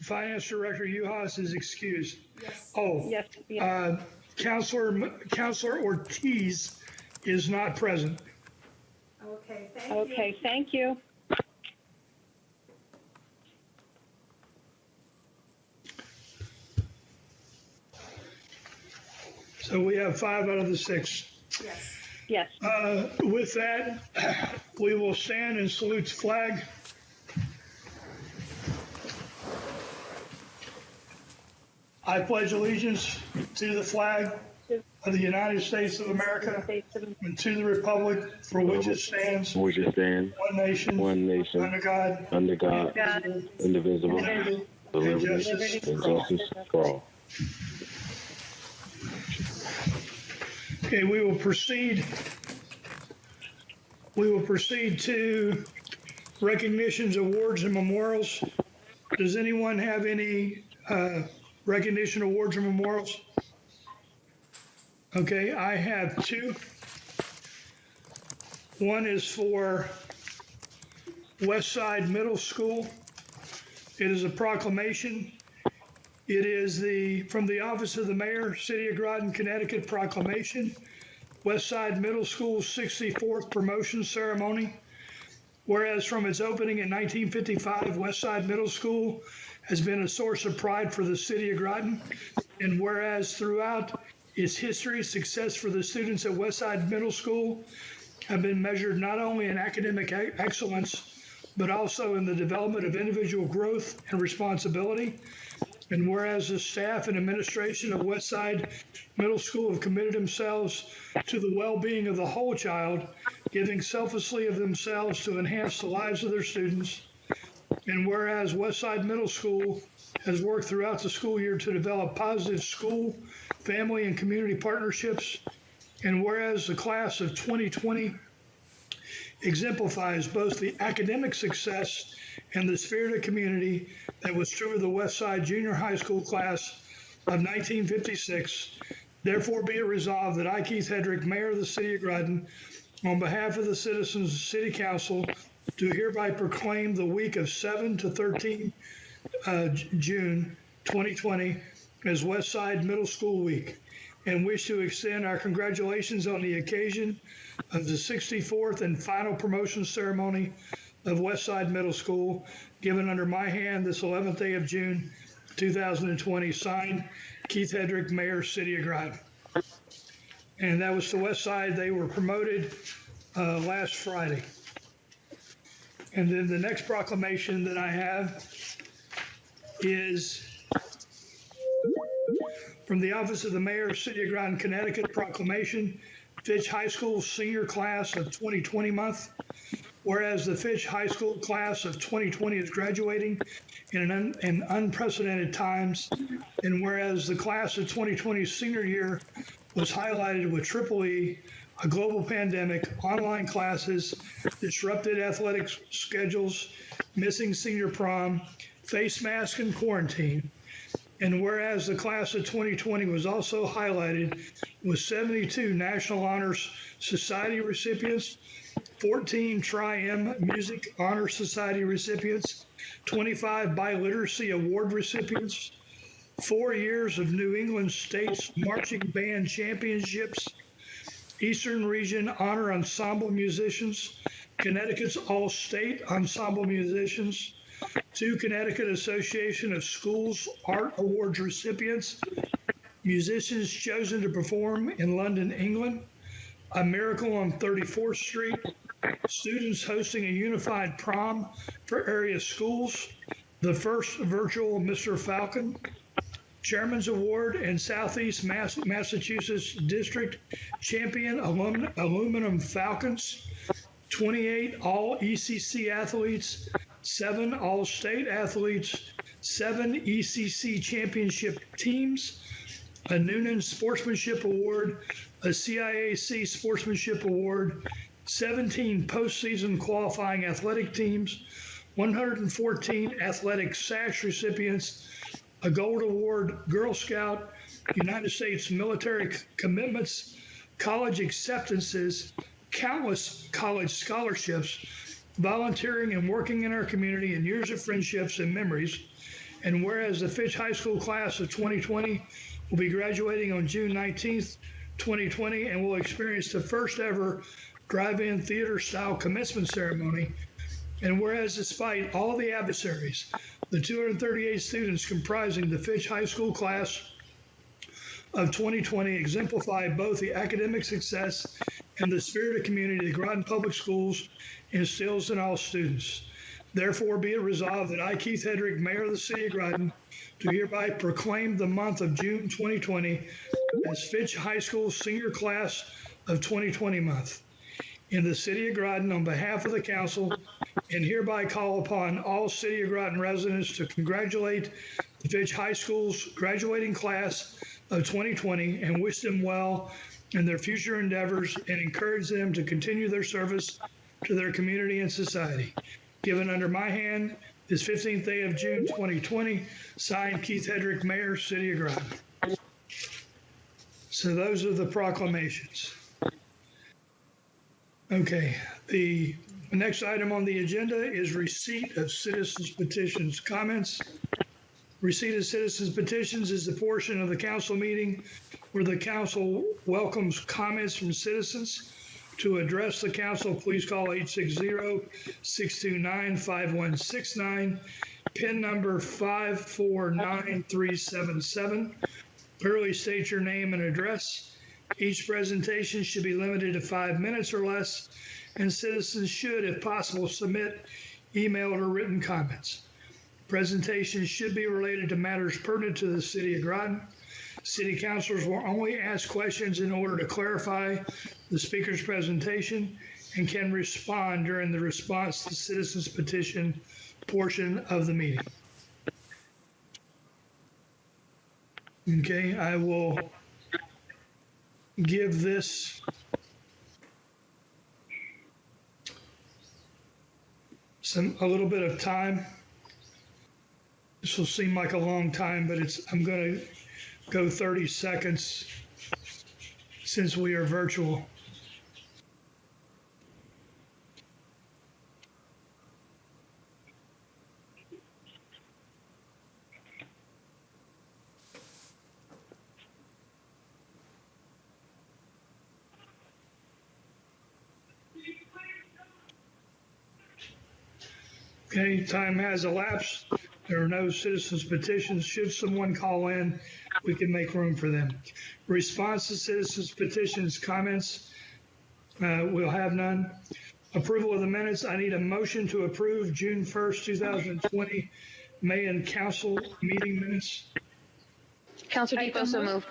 Finance Director Uhas is excused. Yes. Oh, Yes, yes. Counselor Ortiz is not present. Okay, thank you. Okay, thank you. So we have 5 out of the 6. Yes. Yes. With that, we will stand and salute the flag. I pledge allegiance to the flag of the United States of America and to the republic for which it stands, which it stands, one nation, under God, God, indivisible, liberty, with and liberty justice and for all. justice for all. Okay, we will proceed to recognitions, awards, and memorials. Does anyone have any recognition, awards, or memorials? Okay, I have 2. One is for Westside Middle School. It is a proclamation. It is from the Office of the Mayor, City of Groton, Connecticut proclamation, Westside Middle School's 64th promotion ceremony. Whereas from its opening in 1955, Westside Middle School has been a source of pride for the City of Groton. And whereas throughout its history, success for the students at Westside Middle School have been measured not only in academic excellence, but also in the development of individual growth and responsibility. And whereas the staff and administration of Westside Middle School have committed themselves to the well-being of the whole child, giving selflessly of themselves to enhance the lives of their students. And whereas Westside Middle School has worked throughout the school year to develop positive school, family, and community partnerships. And whereas the class of 2020 exemplifies both the academic success and the spirit of community that was true of the Westside Junior High School class of 1956, therefore be it resolved that I, Keith Hedrick, Mayor of the City of Groton, on behalf of the citizens of City Council, do hereby proclaim the week of 7 to 13 June 2020 as Westside Middle School Week, and wish to extend our congratulations on the occasion of the 64th and final promotion ceremony of Westside Middle School, given under my hand this 11th day of June 2020, signed Keith Hedrick, Mayor, City of Groton. And that was the Westside. They were promoted last Friday. And then the next proclamation that I have is from the Office of the Mayor, City of Groton, Connecticut, proclamation, Fitch High School Senior Class of 2020 month. Whereas the Fitch High School class of 2020 is graduating in unprecedented times, and whereas the class of 2020's senior year was highlighted with EEE, a global pandemic, online classes, disrupted athletic schedules, missing senior prom, face mask, and quarantine. And whereas the class of 2020 was also highlighted with 72 National Honors Society recipients, 14 Tri-M Music Honor Society recipients, 25 Biliteracy Award recipients, 4 years of New England States Marching Band Championships, Eastern Region Honor Ensemble musicians, Connecticut's All-State Ensemble musicians, 2 Connecticut Association of Schools Art Awards recipients, musicians chosen to perform in London, England, a miracle on 34th Street, students hosting a unified prom for area schools, the first virtual Mr. Falcon, Chairman's Award and Southeast Massachusetts District Champion Aluminum Falcons, 28 All-ECC athletes, 7 All-State athletes, 7 ECC championship teams, a Noonan Sportsmanship Award, a CIAC Sportsmanship Award, 17 postseason qualifying athletic teams, 114 athletic SASH recipients, a Gold Award Girl Scout, United States military commitments, college acceptances, countless college scholarships, volunteering and working in our community, and years of friendships and memories. And whereas the Fitch High School class of 2020 will be graduating on June 19th, 2020, and will experience the first ever drive-in theater style commencement ceremony. And whereas despite all the adversaries, the 238 students comprising the Fitch High School class of 2020 exemplify both the academic success and the spirit of community the Groton Public Schools instills in all students. Therefore, be it resolved that I, Keith Hedrick, Mayor of the City of Groton, do hereby proclaim the month of June 2020 as Fitch High School Senior Class of 2020 month in the City of Groton on behalf of the council, and hereby call upon all City of Groton residents to congratulate the Fitch High School's graduating class of 2020 and wish them well in their future endeavors and encourage them to continue their service to their community and society. Given under my hand this 15th day of June 2020, signed Keith Hedrick, Mayor, City of Groton. So those are the proclamations. Okay, the next item on the agenda is receipt of citizens' petitions comments. Receipt of citizens' petitions is the portion of the council meeting where the council welcomes comments from citizens. To address the council, please call 860-629-5169, PIN number 549377. Clearly state your name and address. Each presentation should be limited to 5 minutes or less, and citizens should, if possible, submit emailed or written comments. Presentations should be related to matters pertinent to the City of Groton. City councilors will only ask questions in order to clarify the speaker's presentation and can respond during the response to citizens' petition portion of the meeting. Okay, I will give this a little bit of time. This will seem like a long time, but I'm going to go 30 seconds since we are virtual. Okay, time has elapsed. There are no citizens' petitions. Should someone call in, we can make room for them. Response to citizens' petitions, comments, we'll have none. Approval of the minutes, I need a motion to approve June 1st, 2020, May and Council meeting minutes. Councilor Depot, so moved.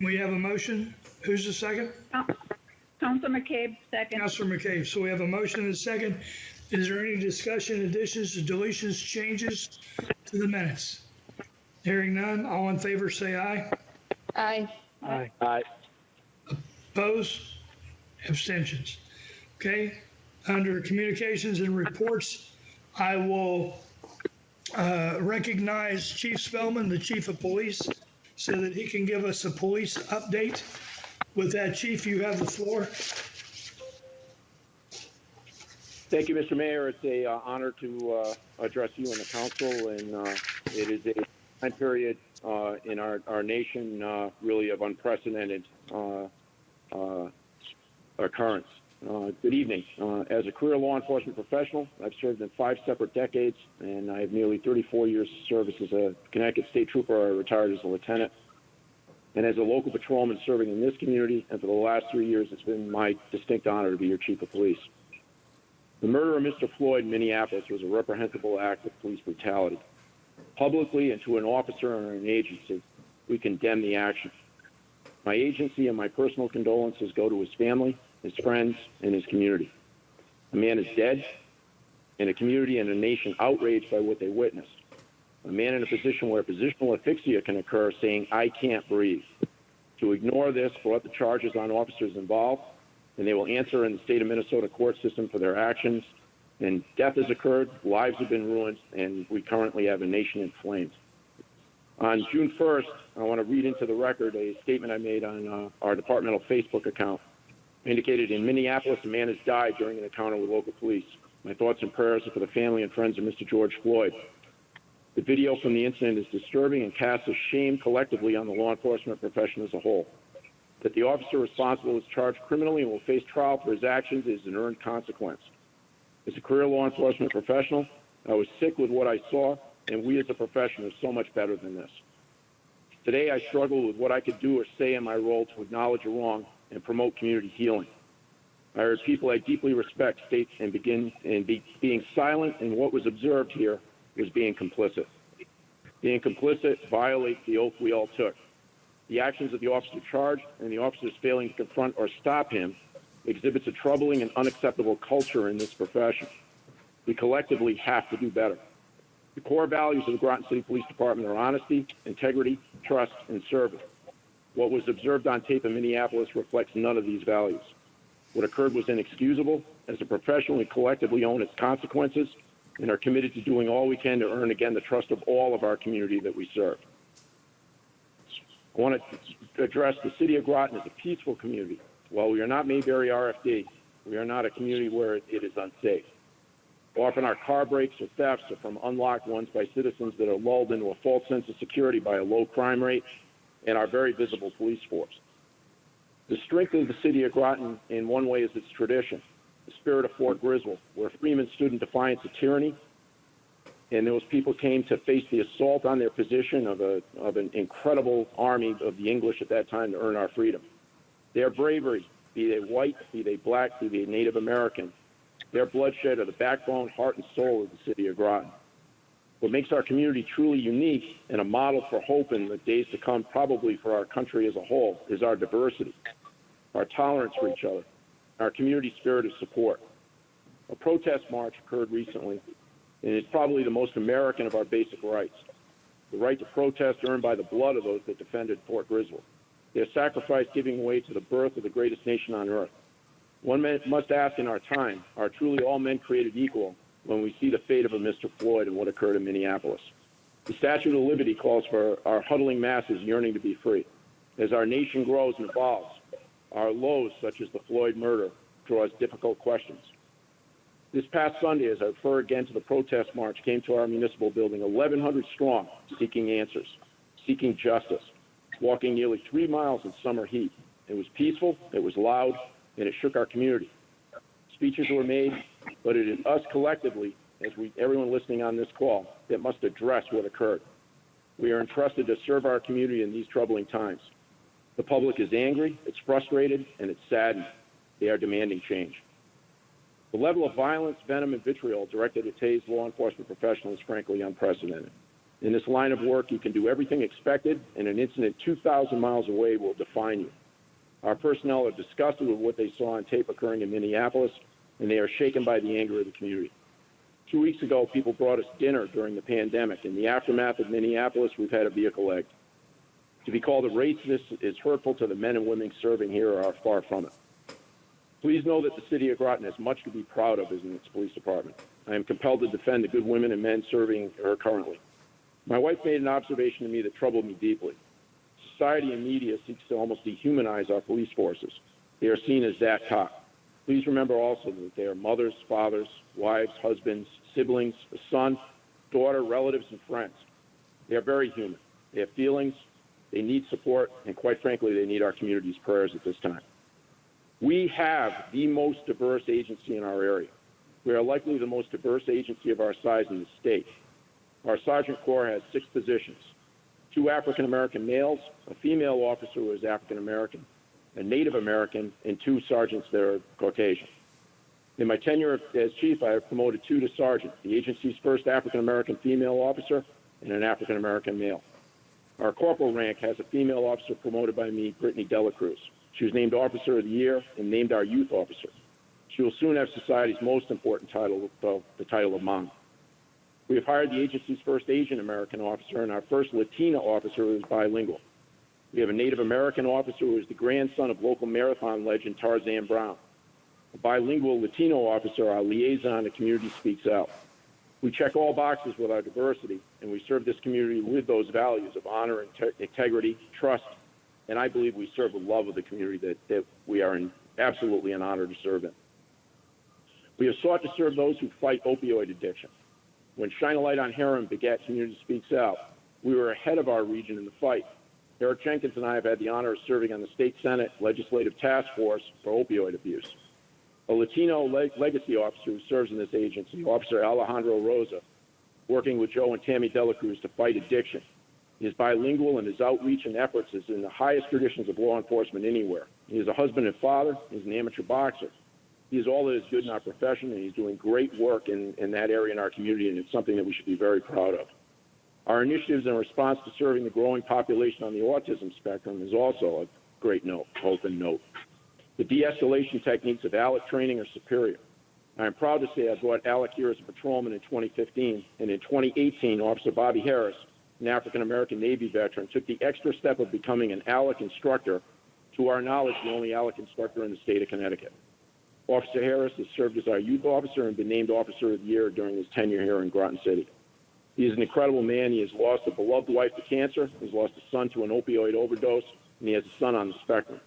We have a motion. Who's the second? Councilor McCabe, second. Councilor McCabe. So we have a motion and a second. Is there any discussion, additions, deletions, changes to the minutes? Hearing none, all in favor say aye. Aye. Aye. Aye. Opposed? Abstentions. Okay, under communications and reports, I will recognize Chief Spellman, the Chief of Police, so that he can give us a police update. With that, Chief, you have the floor. Thank you, Mr. Mayor. It's an honor to address you and the council, and it is a time period in our nation really of unprecedented occurrence. Good evening. As a career law enforcement professional, I've served in 5 separate decades, and I have nearly 34 years of service as a Connecticut State Trooper. I retired as a lieutenant. And as a local patrolman serving in this community, and for the last 3 years, it's been my distinct honor to be your chief of police. The murder of Mr. Floyd in Minneapolis was a reprehensible act of police brutality. Publicly and to an officer and an agency, we condemn the action. My agency and my personal condolences go to his family, his friends, and his community. A man is dead, and a community and a nation outraged by what they witnessed. A man in a position where positional asphyxia can occur saying, "I can't breathe." To ignore this brought the charges on officers involved, and they will answer in the state of Minnesota court system for their actions. And death has occurred, lives have been ruined, and we currently have a nation in flames. On June 1st, I want to read into the record a statement I made on our departmental Facebook account. Indicated in Minneapolis, a man has died during an encounter with local police. My thoughts and prayers are for the family and friends of Mr. George Floyd. The video from the incident is disturbing and casts a shame collectively on the law enforcement profession as a whole. That the officer responsible is charged criminally and will face trial for his actions is an earned consequence. As a career law enforcement professional, I was sick with what I saw, and we as a profession are so much better than this. Today, I struggle with what I could do or say in my role to acknowledge a wrong and promote community healing. I heard people I deeply respect state and being silent in what was observed here was being complicit. Being complicit violates the oath we all took. The actions of the officer charged and the officers failing to confront or stop him exhibits a troubling and unacceptable culture in this profession. We collectively have to do better. The core values of the Groton City Police Department are honesty, integrity, trust, and service. What was observed on tape in Minneapolis reflects none of these values. What occurred was inexcusable. As a profession, we collectively own its consequences and are committed to doing all we can to earn again the trust of all of our community that we serve. I want to address the city of Groton as a peaceful community. While we are not Mayberry RFD, we are not a community where it is unsafe. Often our car breaks or thefts are from unlocked ones by citizens that are lulled into a false sense of security by a low crime rate and our very visible police force. The strength of the city of Groton in one way is its tradition, the spirit of Fort Griswold, where freemen stood in defiance of tyranny, and those people came to face the assault on their position of an incredible army of the English at that time to earn our freedom. Their bravery, be they white, be they black, be they Native American, their bloodshed are the backbone, heart, and soul of the city of Groton. What makes our community truly unique and a model for hope in the days to come, probably for our country as a whole, is our diversity, our tolerance for each other, our community spirit of support. A protest march occurred recently, and it's probably the most American of our basic rights. The right to protest earned by the blood of those that defended Fort Griswold. Their sacrifice giving way to the birth of the greatest nation on earth. One must ask in our time, are truly all men created equal when we see the fate of a Mr. Floyd and what occurred in Minneapolis? The Statue of Liberty calls for our huddling masses yearning to be free. As our nation grows and evolves, our lows, such as the Floyd murder, draw us difficult questions. This past Sunday, as I refer again to the protest march, came to our municipal building 1,100 strong, seeking answers, seeking justice, walking nearly 3 miles in summer heat. It was peaceful, it was loud, and it shook our community. Speeches were made, but it is us collectively, everyone listening on this call, that must address what occurred. We are entrusted to serve our community in these troubling times. The public is angry, it's frustrated, and it's saddened. They are demanding change. The level of violence, venom, and vitriol directed at today's law enforcement professionals is frankly unprecedented. In this line of work, you can do everything expected, and an incident 2,000 miles away will define you. Our personnel are disgusted with what they saw on tape occurring in Minneapolis, and they are shaken by the anger of the community. 2 weeks ago, people brought us dinner during the pandemic. In the aftermath of Minneapolis, we've had a vehicle egged. To be called a racist is hurtful to the men and women serving here or are far from it. Please know that the city of Groton has much to be proud of in its police department. I am compelled to defend the good women and men serving her currently. My wife made an observation to me that troubled me deeply. Society and media seeks to almost dehumanize our police forces. They are seen as that cop. Please remember also that they are mothers, fathers, wives, husbands, siblings, a son, daughter, relatives, and friends. They are very human. They have feelings, they need support, and quite frankly, they need our community's prayers at this time. We have the most diverse agency in our area. We are likely the most diverse agency of our size in the state. Our Sergeant Corps has 6 positions, 2 African-American males, a female officer who is African-American, a Native American, and 2 sergeants that are Caucasian. In my tenure as chief, I have promoted 2 to sergeant, the agency's first African-American female officer and an African-American male. Our corporal rank has a female officer promoted by me, Brittany Delacruz. She was named Officer of the Year and named our youth officer. She will soon have society's most important title, the title of Mom. We have hired the agency's first Asian American officer and our first Latina officer who is bilingual. We have a Native American officer who is the grandson of local marathon legend Tarzan Brown. A bilingual Latino officer, our liaison to Community Speaks Out. We check all boxes with our diversity, and we serve this community with those values of honor, integrity, trust, and I believe we serve with love of the community that we are absolutely an honor to serve in. We have sought to serve those who fight opioid addiction. When Shine a Light on Heroin begat Community Speaks Out, we were ahead of our region in the fight. Eric Jenkins and I have had the honor of serving on the State Senate Legislative Task Force for opioid abuse. A Latino legacy officer who serves in this agency, Officer Alejandro Rosa, working with Joe and Tammy Delacruz to fight addiction. He is bilingual, and his outreach and efforts is in the highest traditions of law enforcement anywhere. He is a husband and father. He's an amateur boxer. He is all that is good in our profession, and he's doing great work in that area in our community, and it's something that we should be very proud of. Our initiatives in response to serving the growing population on the autism spectrum is also a great note, hope and note. The de-escalation techniques of ALEC training are superior. I am proud to say I brought ALEC here as a patrolman in 2015, and in 2018, Officer Bobby Harris, an African-American Navy veteran, took the extra step of becoming an ALEC instructor, to our knowledge, the only ALEC instructor in the state of Connecticut. Officer Harris has served as our youth officer and been named Officer of the Year during his tenure here in Groton City. He is an incredible man. He has lost a beloved wife to cancer, he's lost a son to an opioid overdose, and he has a son on the spectrum.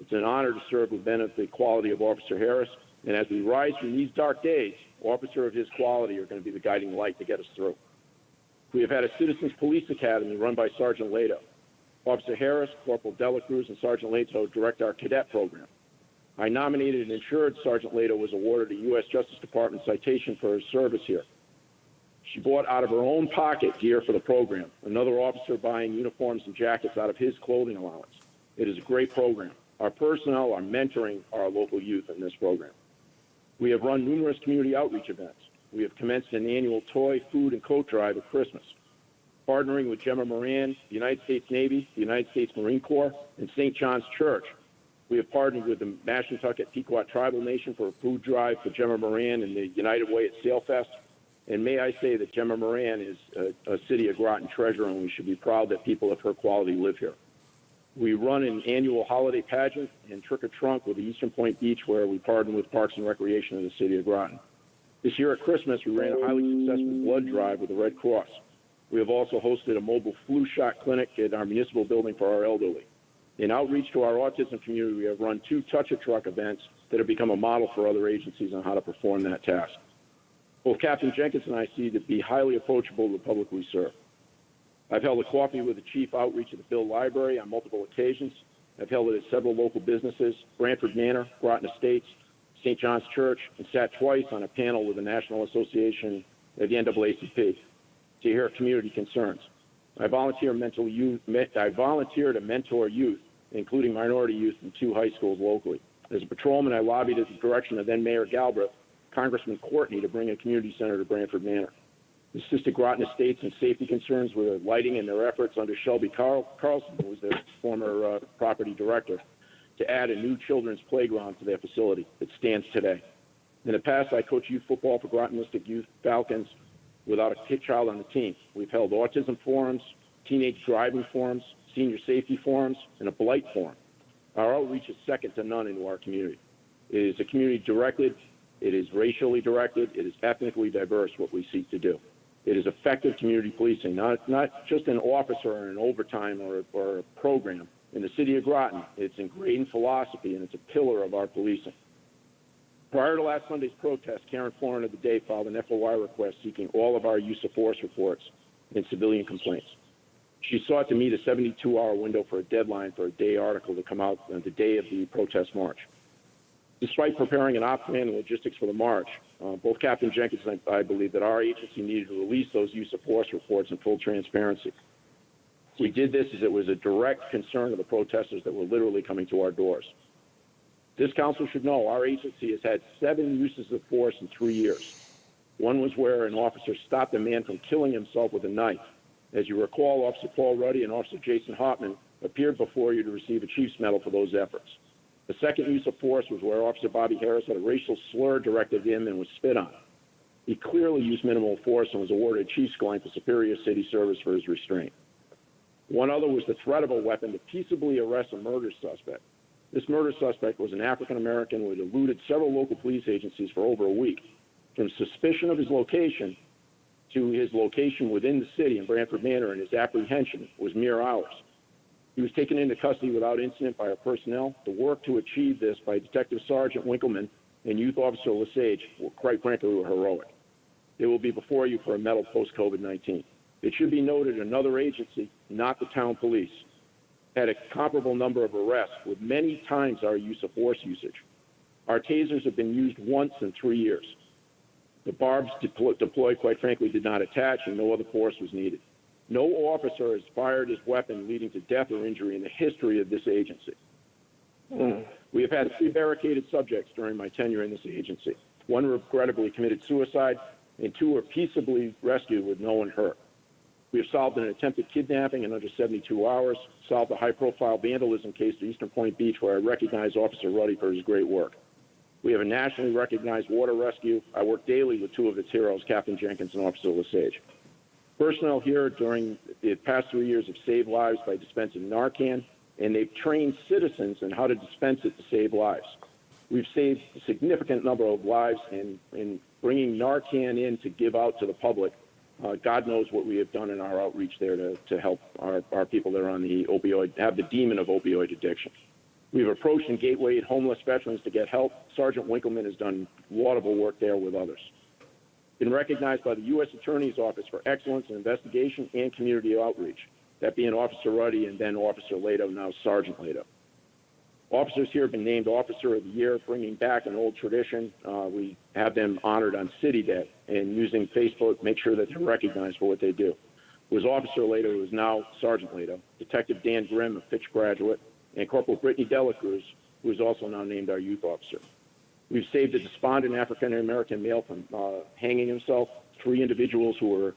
It's an honor to serve with men of the quality of Officer Harris, and as we rise from these dark days, officers of his quality are going to be the guiding light to get us through. We have had a Citizens Police Academy run by Sergeant Lato. Officer Harris, Corporal Delacruz, and Sergeant Lato direct our cadet program. I nominated and ensured Sergeant Lato was awarded a U.S. Justice Department citation for her service here. She bought out of her own pocket gear for the program, another officer buying uniforms and jackets out of his clothing allowance. It is a great program. Our personnel are mentoring our local youth in this program. We have run numerous community outreach events. We have commenced an annual toy, food, and coat drive at Christmas. Partnering with Gemma Moran, the United States Navy, the United States Marine Corps, and St. John's Church, we have partnered with the Mashantucket Pequot Tribal Nation for a food drive for Gemma Moran and the United Way at Sailfest. And may I say that Gemma Moran is a City of Groton treasure, and we should be proud that people of her quality live here. We run an annual holiday pageant and Trick or Trunk with the Eastern Point Beach, where we partner with Parks and Recreation of the City of Groton. This year at Christmas, we ran a highly successful blood drive with the Red Cross. We have also hosted a mobile flu shot clinic at our municipal building for our elderly. In outreach to our autism community, we have run 2 Touch-a-Truck events that have become a model for other agencies on how to perform that task. Both Captain Jenkins and I see to be highly approachable to the public we serve. I've held a coffee with the chief outreach at the Bill Library on multiple occasions. I've held it at several local businesses, Branford Manor, Groton Estates, St. John's Church, and sat twice on a panel with the National Association of the NAACP to hear community concerns. I volunteer to mentor youth, including minority youth in 2 high schools locally. As a patrolman, I lobbied at the direction of then Mayor Galbraith, Congressman Courtney, to bring a community center to Branford Manor. Assisted Groton Estates and safety concerns with lighting in their efforts under Shelby Carlson, who was their former property director, to add a new children's playground to their facility that stands today. In the past, I coached youth football for Groton Mystic Youth Falcons without a child on the team. We've held autism forums, teenage driving forums, senior safety forums, and a blight forum. Our outreach is second to none into our community. It is a community directed, it is racially directed, it is ethnically diverse, what we seek to do. It is effective community policing, not just an officer or an overtime or a program. In the City of Groton, it's ingrained philosophy, and it's a pillar of our policing. Prior to last Sunday's protest, Karen Florin of the Day filed an FOI request seeking all of our use of force reports and civilian complaints. She sought to meet a 72-hour window for a deadline for a day article to come out on the day of the protest march. Despite preparing an op plan and logistics for the march, both Captain Jenkins and I believe that our agency needed to release those use of force reports in full transparency. We did this as it was a direct concern of the protesters that were literally coming to our doors. This council should know our agency has had 7 uses of force in 3 years. One was where an officer stopped a man from killing himself with a knife. As you recall, Officer Paul Ruddy and Officer Jason Hoffman appeared before you to receive a Chief's Medal for those efforts. The second use of force was where Officer Bobby Harris had a racial slur directed at him and was spit on. He clearly used minimal force and was awarded a Chief's Coin for superior city service for his restraint. One other was the threat of a weapon to peaceably arrest a murder suspect. This murder suspect was an African-American who had eluded several local police agencies for over a week. From suspicion of his location to his location within the city in Branford Manor and his apprehension was mere hours. He was taken into custody without incident by our personnel. The work to achieve this by Detective Sergeant Winkleman and Youth Officer Lesage, quite frankly, were heroic. they will be before you for a medal post-COVID-19. It should be noted another agency, not the town police, had a comparable number of arrests with many times our use of force usage. Our tasers have been used once in 3 years. The barbs deployed, quite frankly, did not attach and no other force was needed. No officer has fired his weapon leading to death or injury in the history of this agency. We have had 3 barricaded subjects during my tenure in this agency. 1 regrettably committed suicide and 2 were peaceably rescued with no one hurt. We have solved an attempted kidnapping in under 72 hours, solved a high-profile vandalism case at Eastern Point Beach where I recognize Officer Ruddy for his great work. We have a nationally recognized water rescue. I work daily with 2 of its heroes, Captain Jenkins and Officer Lesage. Personnel here during the past 3 years have saved lives by dispensing Narcan, and they've trained citizens in how to dispense it to save lives. We've saved a significant number of lives in bringing Narcan in to give out to the public. God knows what we have done in our outreach there to help our people that are on the opioid, have the demon of opioid addiction. We've approached and gatewayed homeless veterans to get help. Sergeant Winkleman has done laudable work there with others. Been recognized by the U.S. Attorney's Office for excellence in investigation and community outreach, that being Officer Ruddy and then Officer Lato, now Sergeant Lato. Officers here have been named Officer of the Year, bringing back an old tradition. We have them honored on City Day and using Facebook, make sure that they're recognized for what they do. It was Officer Lato, who is now Sergeant Lato, Detective Dan Grimm, a Fitch graduate, and Corporal Brittany Delacruz, who is also now named our youth officer. We've saved a despondent African-American male from hanging himself. 3 individuals who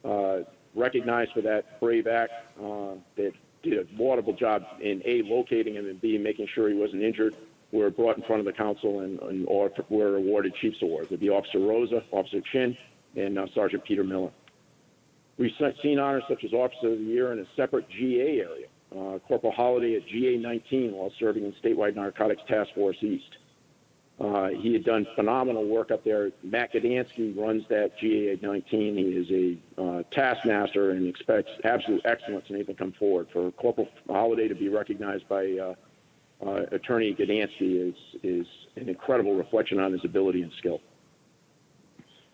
were recognized for that brave act that did a laudable job in A, locating him, and B, making sure he wasn't injured, were brought in front of the council and were awarded Chiefs Awards. It'd be Officer Rosa, Officer Chin, and Sergeant Peter Miller. We've seen honors such as Officer of the Year in a separate GA area. Corporal Holiday at GA 19 while serving in Statewide Narcotics Task Force East. He had done phenomenal work up there. Matt Gdansky runs that GA 19. He is a taskmaster and expects absolute excellence in anything come forward. For Corporal Holiday to be recognized by Attorney Gdansky is an incredible reflection on his ability and skill.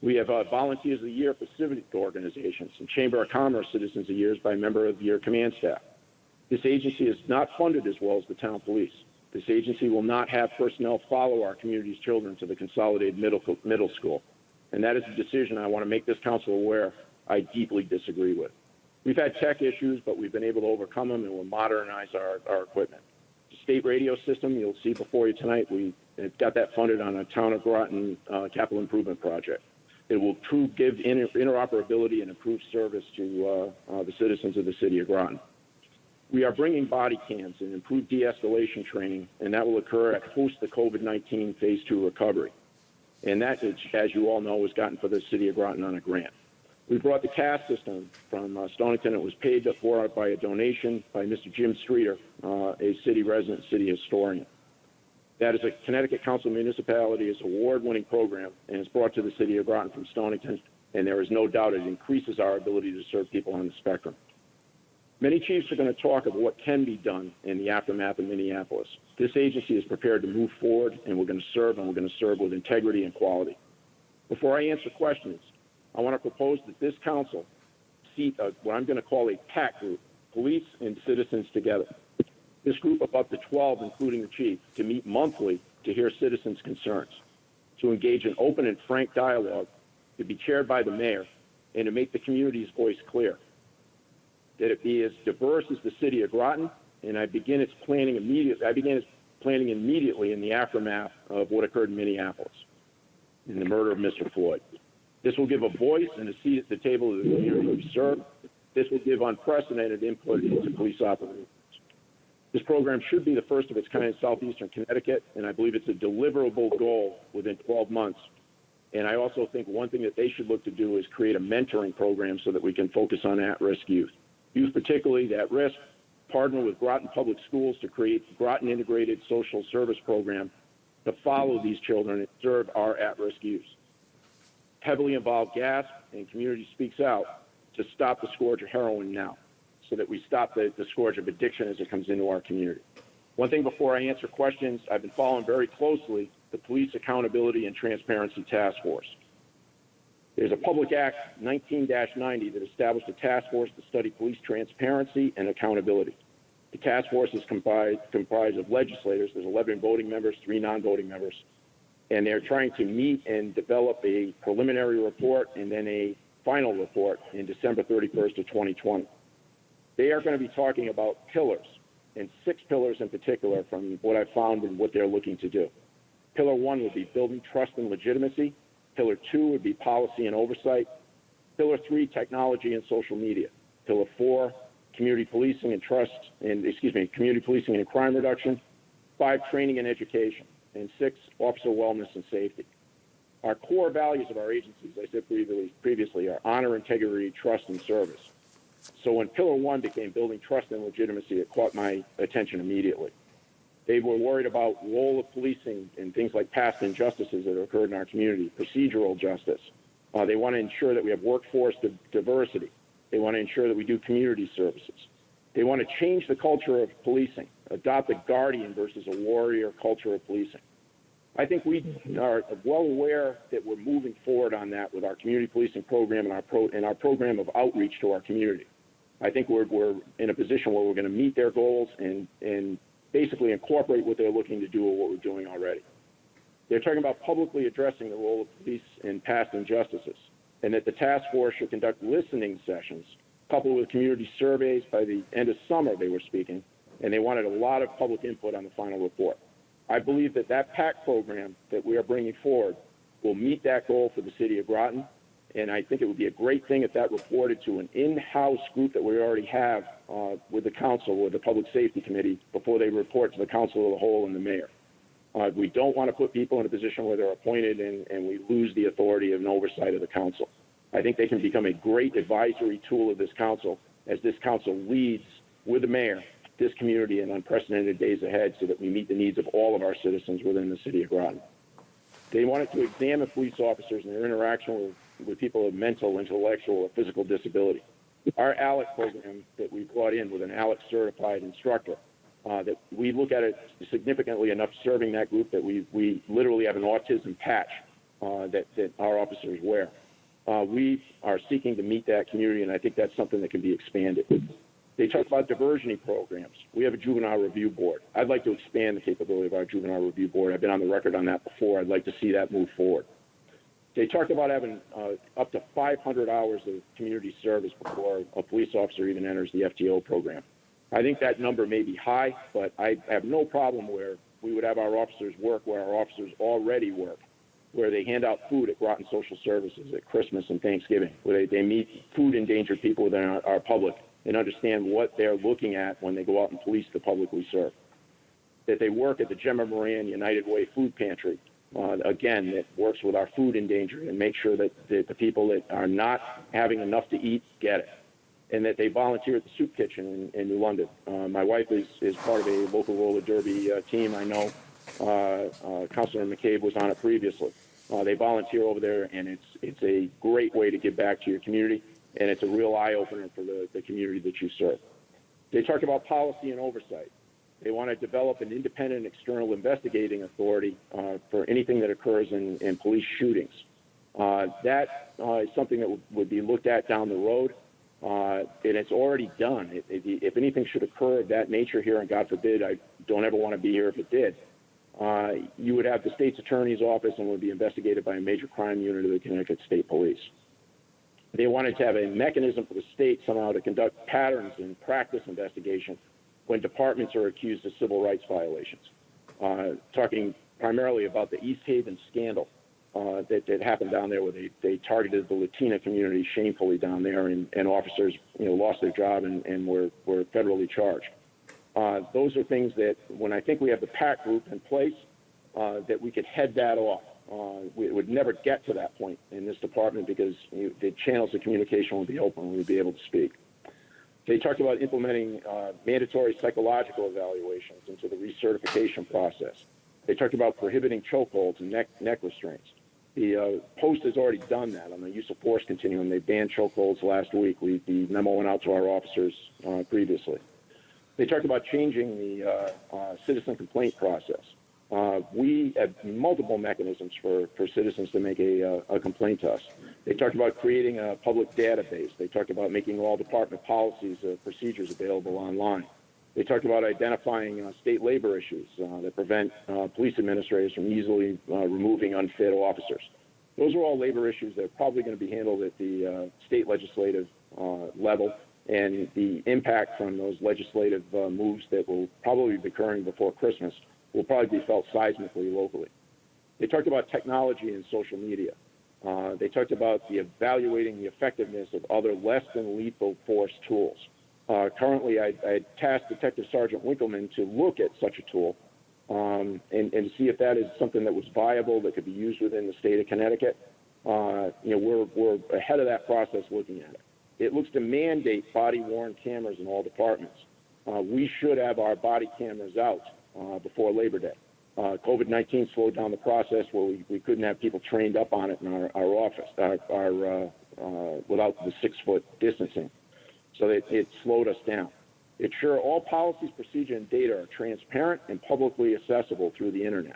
We have Volunteers of the Year for civic organizations and Chamber of Commerce Citizens of the Year by Member of the Year command staff. This agency is not funded as well as the town police. This agency will not have personnel follow our community's children to the consolidated middle school. And that is a decision I want to make this council aware I deeply disagree with. We've had tech issues, but we've been able to overcome them and we'll modernize our equipment. The state radio system, you'll see before you tonight, we got that funded on a Town of Groton capital improvement project. It will give interoperability and improve service to the citizens of the city of Groton. We are bringing body cams and improved de-escalation training, and that will occur at post the COVID-19 Phase 2 recovery. And that, as you all know, was gotten for the city of Groton on a grant. We brought the CAS system from Stonington. It was paid for by a donation by Mr. Jim Streeter, a city resident, city historian. That is a Connecticut Council Municipality. It's an award-winning program, and it's brought to the city of Groton from Stonington, and there is no doubt it increases our ability to serve people on the spectrum. Many chiefs are going to talk of what can be done in the aftermath of Minneapolis. This agency is prepared to move forward, and we're going to serve, and we're going to serve with integrity and quality. Before I answer questions, I want to propose that this council seat what I'm going to call a PAC group, police and citizens together. This group of up to 12, including the chief, to meet monthly to hear citizens' concerns, to engage in open and frank dialogue, to be chaired by the mayor, and to make the community's voice clear. That it be as diverse as the city of Groton, and I began its planning immediately in the aftermath of what occurred in Minneapolis, in the murder of Mr. Floyd. This will give a voice and a seat at the table of the community we serve. This will give unprecedented input into police operations. This program should be the first of its kind in southeastern Connecticut, and I believe it's a deliverable goal within 12 months. And I also think one thing that they should look to do is create a mentoring program so that we can focus on at-risk youth. Youth particularly at risk, partner with Groton Public Schools to create the Groton Integrated Social Service Program to follow these children and serve our at-risk youth. Heavily involved GASP and Community Speaks Out to stop the scourge of heroin now so that we stop the scourge of addiction as it comes into our community. One thing before I answer questions, I've been following very closely the Police Accountability and Transparency Task Force. There's a Public Act 19-90 that established a task force to study police transparency and accountability. The task force is comprised of legislators. There's 11 voting members, 3 non-voting members, and they're trying to meet and develop a preliminary report and then a final report in December 31st of 2020. They are going to be talking about pillars, and 6 pillars in particular from what I've found and what they're looking to do. Pillar 1 would be building trust and legitimacy. Pillar 2 would be policy and oversight. Pillar 3, technology and social media. Pillar 4, community policing and community policing and crime reduction. 5, training and education. And 6, officer wellness and safety. Our core values of our agency, as I said previously, are honor, integrity, trust, and service. So when Pillar 1 became building trust and legitimacy, it caught my attention immediately. They were worried about the role of policing and things like past injustices that occurred in our community, procedural justice. They want to ensure that we have workforce diversity. They want to ensure that we do community services. They want to change the culture of policing, adopt a guardian versus a warrior culture of policing. I think we are well aware that we're moving forward on that with our community policing program and our program of outreach to our community. I think we're in a position where we're going to meet their goals and basically incorporate what they're looking to do or what we're doing already. They're talking about publicly addressing the role of police in past injustices, and that the task force should conduct listening sessions coupled with community surveys by the end of summer, they were speaking, and they wanted a lot of public input on the final report. I believe that that PAC program that we are bringing forward will meet that goal for the city of Groton, and I think it would be a great thing if that reported to an in-house group that we already have with the council, with the Public Safety Committee, before they report to the council of the whole and the mayor. We don't want to put people in a position where they're appointed and we lose the authority and oversight of the council. I think they can become a great advisory tool of this council as this council leads with the mayor this community in unprecedented days ahead so that we meet the needs of all of our citizens within the city of Groton. They wanted to examine police officers and their interaction with people with mental, intellectual, or physical disability. Our ALEC program that we brought in with an ALEC certified instructor, that we look at it significantly enough serving that group that we literally have an autism patch that our officers wear. We are seeking to meet that community, and I think that's something that can be expanded. They talk about diversionary programs. We have a juvenile review board. I'd like to expand the capability of our juvenile review board. I've been on the record on that before. I'd like to see that move forward. They talked about having up to 500 hours of community service before a police officer even enters the FTO program. I think that number may be high, but I have no problem where we would have our officers work where our officers already work, where they hand out food at Groton Social Services at Christmas and Thanksgiving, where they meet food-endangered people within our public and understand what they're looking at when they go out and police the public we serve. That they work at the Gemma Moran United Way Food Pantry, again, that works with our food endangered and make sure that the people that are not having enough to eat get it. And that they volunteer at the soup kitchen in New London. My wife is part of a local roller derby team. I know Councilor McCabe was on it previously. They volunteer over there, and it's a great way to give back to your community, and it's a real eye-opener for the community that you serve. They talk about policy and oversight. They want to develop an independent external investigating authority for anything that occurs in police shootings. That is something that would be looked at down the road. And it's already done. If anything should occur of that nature here, and God forbid, I don't ever want to be here if it did, you would have the state's attorney's office and would be investigated by a major crime unit of the Connecticut State Police. They wanted to have a mechanism for the state somehow to conduct patterns and practice investigation when departments are accused of civil rights violations. Talking primarily about the East Haven scandal. That happened down there where they targeted the Latina community shamefully down there, and officers lost their job and were federally charged. Those are things that when I think we have the PAC group in place, that we could head that off. We would never get to that point in this department because the channels of communication would be open. We would be able to speak. They talked about implementing mandatory psychological evaluations into the recertification process. They talked about prohibiting chokeholds and neck restraints. The Post has already done that on the use of force continuum. They banned chokeholds last week. The memo went out to our officers previously. They talked about changing the citizen complaint process. We have multiple mechanisms for citizens to make a complaint to us. They talked about creating a public database. They talked about making all department policies, procedures available online. They talked about identifying state labor issues that prevent police administrators from easily removing unfit officers. Those are all labor issues that are probably going to be handled at the state legislative level, and the impact from those legislative moves that will probably be occurring before Christmas will probably be felt seismically locally. They talked about technology and social media. They talked about evaluating the effectiveness of other less than lethal force tools. Currently, I tasked Detective Sergeant Winkleman to look at such a tool and see if that is something that was viable, that could be used within the state of Connecticut. We're ahead of that process looking at it. It looks to mandate body-worn cameras in all departments. We should have our body cameras out before Labor Day. COVID-19 slowed down the process where we couldn't have people trained up on it in our office without the 6-foot distancing. So it slowed us down. Ensure all policies, procedure, and data are transparent and publicly accessible through the internet.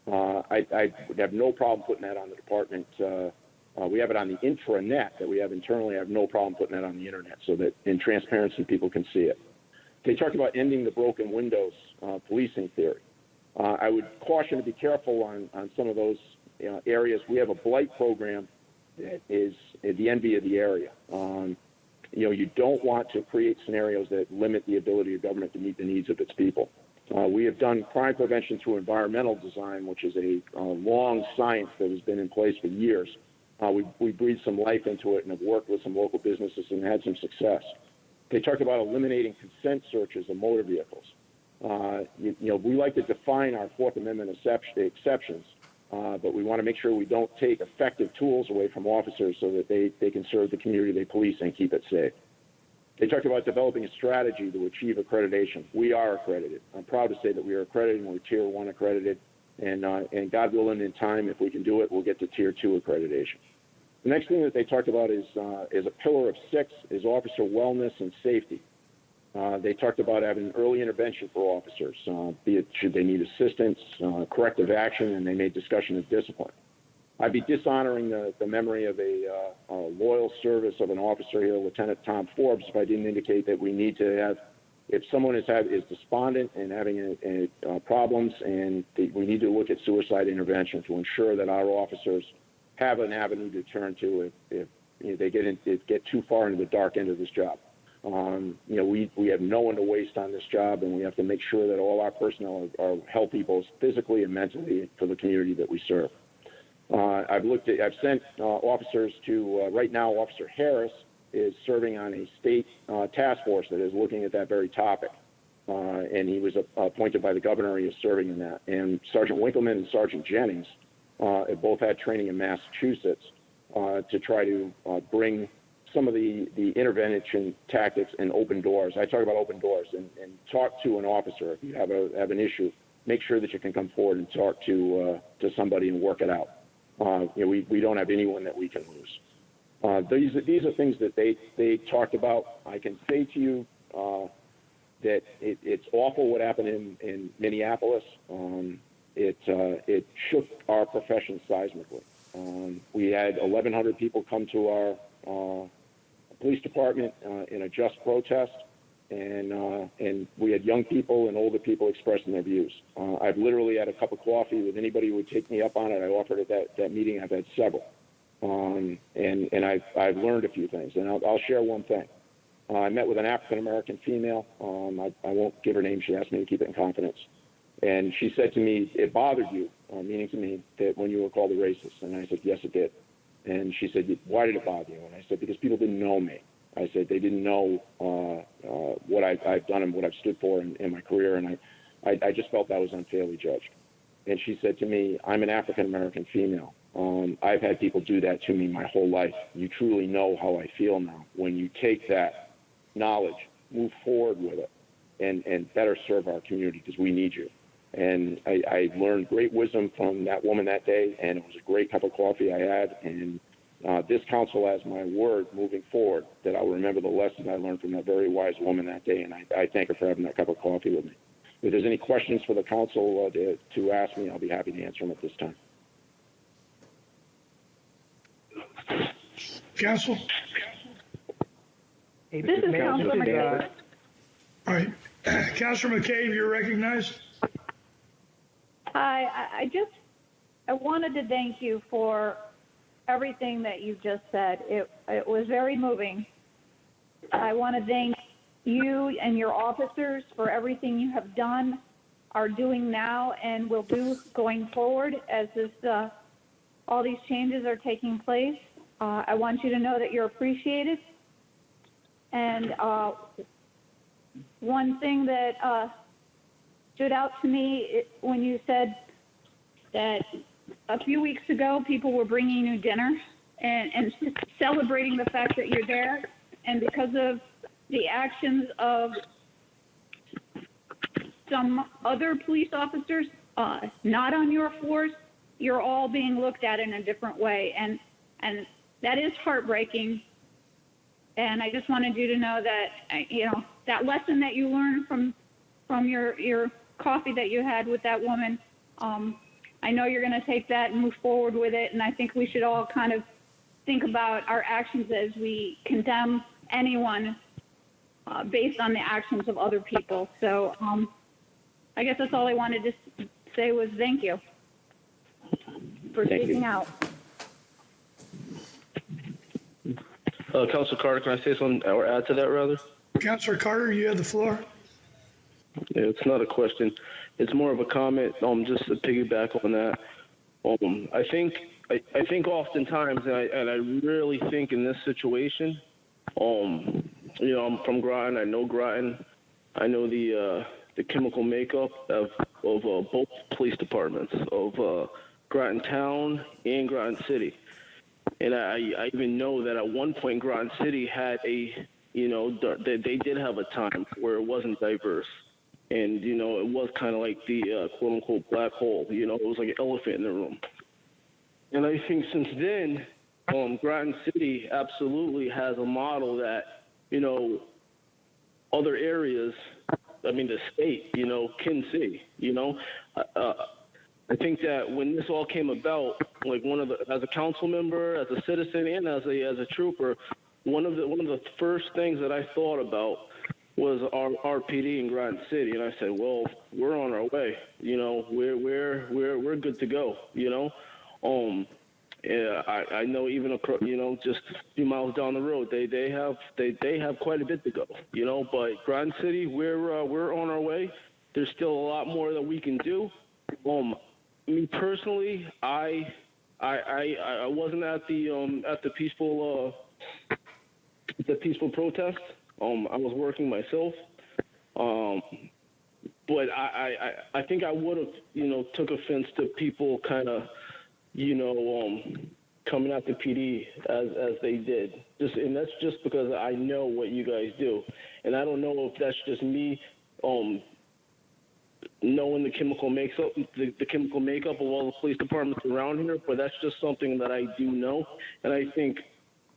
I would have no problem putting that on the department. We have it on the intranet that we have internally. I have no problem putting that on the internet so that in transparency people can see it. They talked about ending the broken windows policing theory. I would caution to be careful on some of those areas. We have a blight program that is the envy of the area. You don't want to create scenarios that limit the ability of government to meet the needs of its people. We have done crime prevention through environmental design, which is a long science that has been in place for years. We breathed some life into it and have worked with some local businesses and had some success. They talked about eliminating consent searches of motor vehicles. We like to define our Fourth Amendment exceptions, but we want to make sure we don't take effective tools away from officers so that they can serve the community they police and keep it safe. They talked about developing a strategy to achieve accreditation. We are accredited. I'm proud to say that we are accredited and we're Tier 1 accredited. And God willing, in time, if we can do it, we'll get to Tier 2 accreditation. The next thing that they talked about is a pillar of 6 is officer wellness and safety. They talked about having early intervention for officers, be it should they need assistance, corrective action, and they made discussion of discipline. I'd be dishonoring the memory of a loyal service of an officer here, Lieutenant Tom Forbes, if I didn't indicate that we need to have, if someone is despondent and having problems, and we need to look at suicide intervention to ensure that our officers have an avenue to turn to if they get too far into the dark end of this job. We have no one to waste on this job, and we have to make sure that all our personnel are healthy both physically and mentally for the community that we serve. I've sent officers to, right now, Officer Harris is serving on a state task force that is looking at that very topic. And he was appointed by the governor. He is serving in that. And Sergeant Winkleman and Sergeant Jennings have both had training in Massachusetts to try to bring some of the intervention tactics and open doors. I talk about open doors and talk to an officer. If you have an issue, make sure that you can come forward and talk to somebody and work it out. We don't have anyone that we can lose. These are things that they talked about. I can say to you that it's awful what happened in Minneapolis. It shook our profession seismically. We had 1,100 people come to our police department in a just protest, and we had young people and older people expressing their views. I've literally had a cup of coffee with anybody who would take me up on it. I offered at that meeting. I've had several, and I've learned a few things, and I'll share one thing. I met with an African-American female. I won't give her name. She asked me to keep it in confidence. And she said to me, "It bothered you," meaning to me, that when you were called a racist. And I said, "Yes, it did." And she said, "Why did it bother you?" And I said, "Because people didn't know me." I said, "They didn't know what I've done and what I've stood for in my career, and I just felt I was unfairly judged." And she said to me, "I'm an African-American female. I've had people do that to me my whole life. You truly know how I feel now. When you take that knowledge, move forward with it, and better serve our community because we need you." And I learned great wisdom from that woman that day, and it was a great cup of coffee I had. And this council has my word moving forward that I'll remember the lesson I learned from that very wise woman that day, and I thank her for having that cup of coffee with me. if there's any questions for the council to ask me, I'll be happy to answer them at this time. Council? This is Councilor McCabe. All right. Councilor McCabe, you're recognized. Hi, I wanted to thank you for everything that you just said. It was very moving. I want to thank you and your officers for everything you have done, are doing now, and will do going forward as all these changes are taking place. I want you to know that you're appreciated. And one thing that stood out to me when you said that a few weeks ago people were bringing you dinner and celebrating the fact that you're there, and because of the actions of some other police officers not on your force, you're all being looked at in a different way, and that is heartbreaking. And I just wanted you to know that that lesson that you learned from your coffee that you had with that woman, I know you're going to take that and move forward with it. And I think we should all kind of think about our actions as we condemn anyone based on the actions of other people. So I guess that's all I wanted to say was thank you for speaking out. Councilor Carter, can I say something or add to that, rather? Councilor Carter, you have the floor. Yeah, it's not a question. It's more of a comment, just to piggyback on that. I think oftentimes, and I really think in this situation, I'm from Groton. I know Groton. I know the chemical makeup of both police departments, of Groton Town and Groton City. And I even know that at one point Groton City had they did have a time where it wasn't diverse. And, it was kind of like the quote unquote black hole, it was like an elephant in the room. And I think since then, Groton City absolutely has a model that, other areas, the state, can see, I think that when this all came about, like as a council member, as a citizen, and as a trooper, one of the first things that I thought about was our RPD in Groton City, and I said, well, we're on our way. We're good to go. Yeah, I know even across, just a few miles down the road, they have quite a bit to go. But Groton City, we're on our way. There's still a lot more that we can do. Me personally, I wasn't at the peaceful protest. I was working myself. But I think I would have, took offense to people kind of, coming at the PD as they did. And that's just because I know what you guys do. And I don't know if that's just me, knowing the chemical makeup of all the police departments around here, but that's just something that I do know, and I think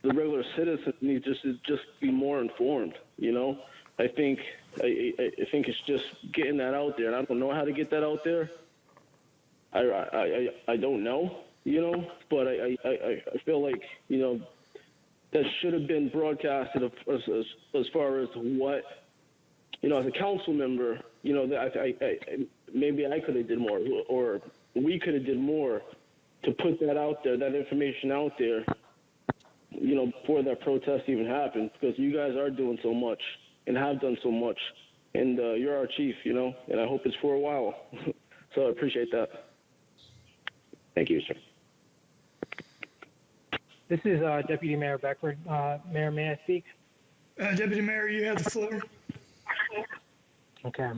the regular citizens need to just be more informed. I think it's just getting that out there, and I don't know how to get that out there. I don't know, but I feel like that should have been broadcasted as far as what. As a council member, maybe I could have did more, or we could have did more to put that out there, that information out there, before that protest even happened, because you guys are doing so much and have done so much, and you're our chief, and I hope it's for a while. So I appreciate that. Thank you, sir. This is Deputy Mayor Beckford. Mayor, may I speak? Deputy Mayor, you have the floor. Okay.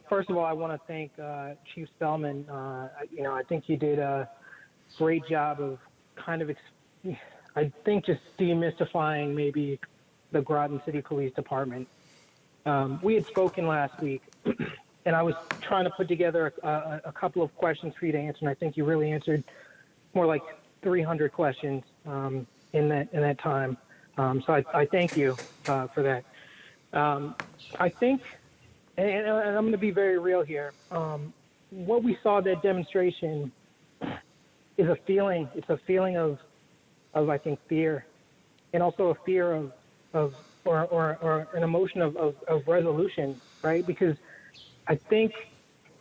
First of all, I want to thank Chief Spellman. I think you did a great job of kind of, just demystifying maybe the Groton City Police Department. We had spoken last week, and I was trying to put together a couple of questions for you to answer, and I think you really answered more like 300 questions in that time. So I thank you for that. I think, and I'm going to be very real here. What we saw at that demonstration is a feeling. It's a feeling of I think fear, and also a fear or an emotion of resolution, right? Because I think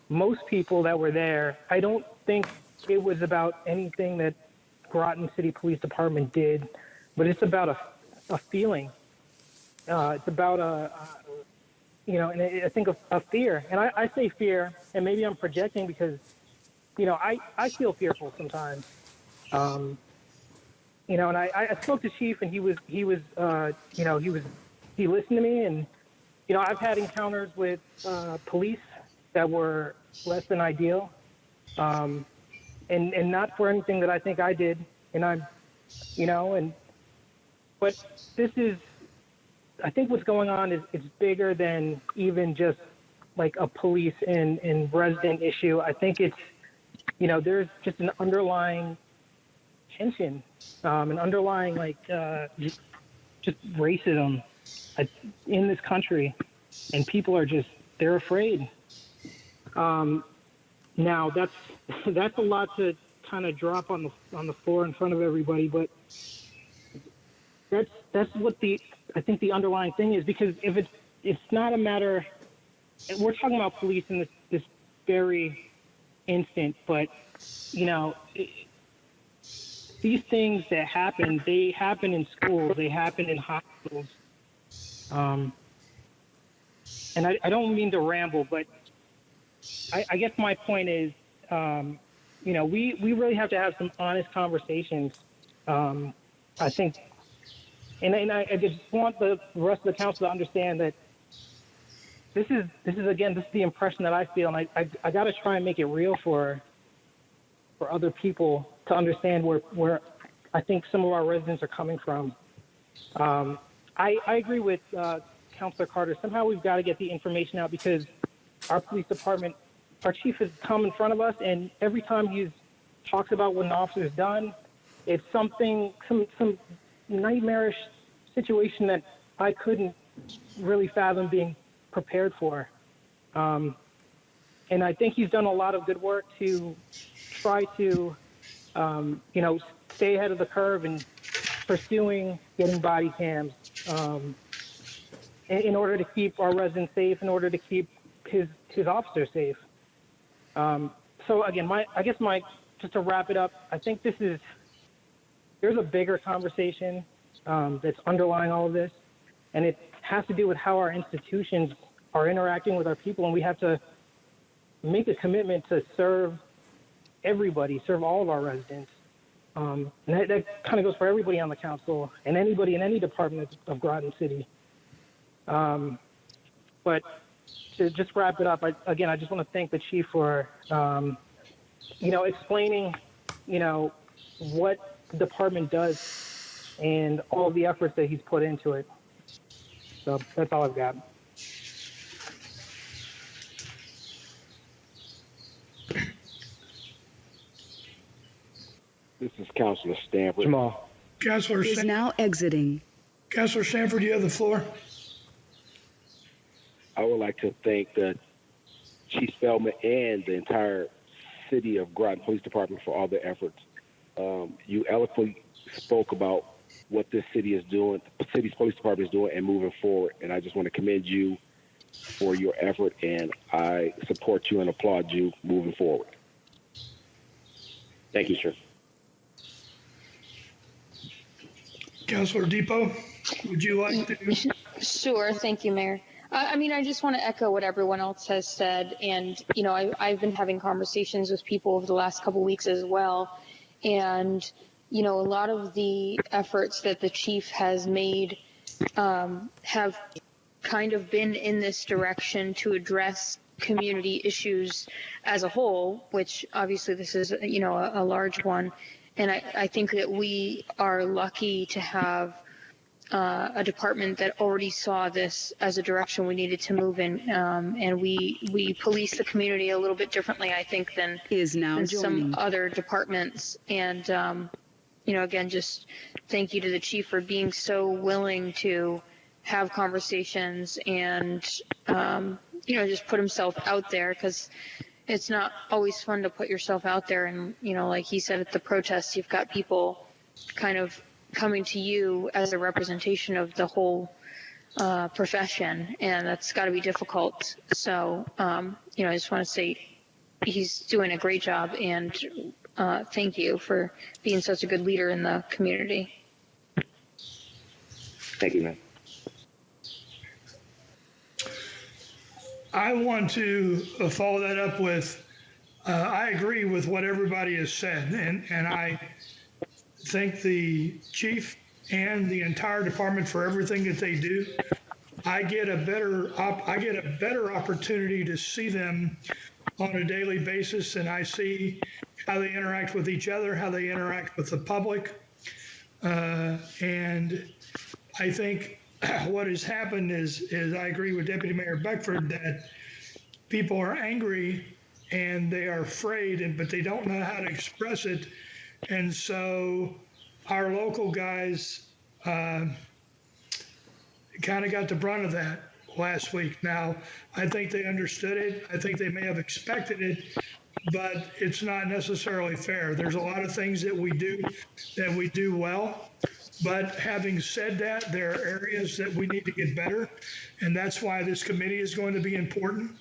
most people that were there, I don't think it was about anything that Groton City Police Department did, but it's about a feeling. It's about and I think a fear. And I say fear, and maybe I'm projecting because, I feel fearful sometimes. And I spoke to Chief, and he listened to me, and I've had encounters with police that were less than ideal, and not for anything that I think I did, but this is, I think what's going on is it's bigger than even just like a police and resident issue. I think it's, there's just an underlying tension, an underlying just racism in this country, and people are they're afraid. Now that's a lot to kind of drop on the floor in front of everybody, but that's what I think the underlying thing is, because if it's not a matter, we're talking about police in this very instant, but these things that happen, they happen in schools, they happen in hospitals, and I don't mean to ramble, but I guess my point is, we really have to have some honest conversations. I think, and I just want the rest of the council to understand that this is the impression that I feel, and I got to try and make it real for other people to understand where I think some of our residents are coming from. I agree with Councilor Carter. Somehow we've got to get the information out, because our police department, our chief has come in front of us, and every time he talks about what an officer's done, it's something, some nightmarish situation that I couldn't really fathom being prepared for. And I think he's done a lot of good work to try to, stay ahead of the curve and pursuing getting body cams in order to keep our residents safe, in order to keep his officers safe. So again, just to wrap it up, I think there's a bigger conversation that's underlying all of this, and it has to do with how our institutions are interacting with our people, and we have to make a commitment to serve everybody, serve all of our residents. And that kind of goes for everybody on the council and anybody in any department of Groton City. But to just wrap it up, I just want to thank the chief for, explaining, what the department does and all the efforts that he's put into it. So that's all I've got. This is Councilor Stanford. Jamal. Councilor Is now exiting. Councilor Sanford, you have the floor. I would like to thank Chief Spellman and the entire city of Groton Police Department for all their efforts. You eloquently spoke about what this city is doing, the city's police department is doing, and moving forward. And I just want to commend you for your effort, and I support you and applaud you moving forward. Thank you, sir. Councilor Depot, would you like to? Sure. Thank you, Mayor. I just want to echo what everyone else has said. And, I've been having conversations with people over the last couple of weeks as well. And, a lot of the efforts that the chief has made have kind of been in this direction to address community issues as a whole, which obviously this is, a large one. And I think that we are lucky to have a department that already saw this as a direction we needed to move in, and we police the community a little bit differently, I think, than some other departments. And again, just thank you to the chief for being so willing to have conversations and, just put himself out there, because it's not always fun to put yourself out there. And, like he said at the protest, you've got people kind of coming to you as a representation of the whole profession, and that's got to be difficult. So, I just want to say he's doing a great job, and thank you for being such a good leader in the community. Thank you, man. I want to follow that up with, I agree with what everybody has said, and I thank the chief and the entire department for everything that they do. I get a better opportunity to see them on a daily basis, and I see how they interact with each other, how they interact with the public, and I think what has happened is I agree with Deputy Mayor Beckford that people are angry and they are afraid, but they don't know how to express it. And so our local guys kind of got the brunt of that last week. Now, I think they understood it. I think they may have expected it, but it's not necessarily fair. There's a lot of things that we do well. But having said that, there are areas that we need to get better, and that's why this committee is going to be important.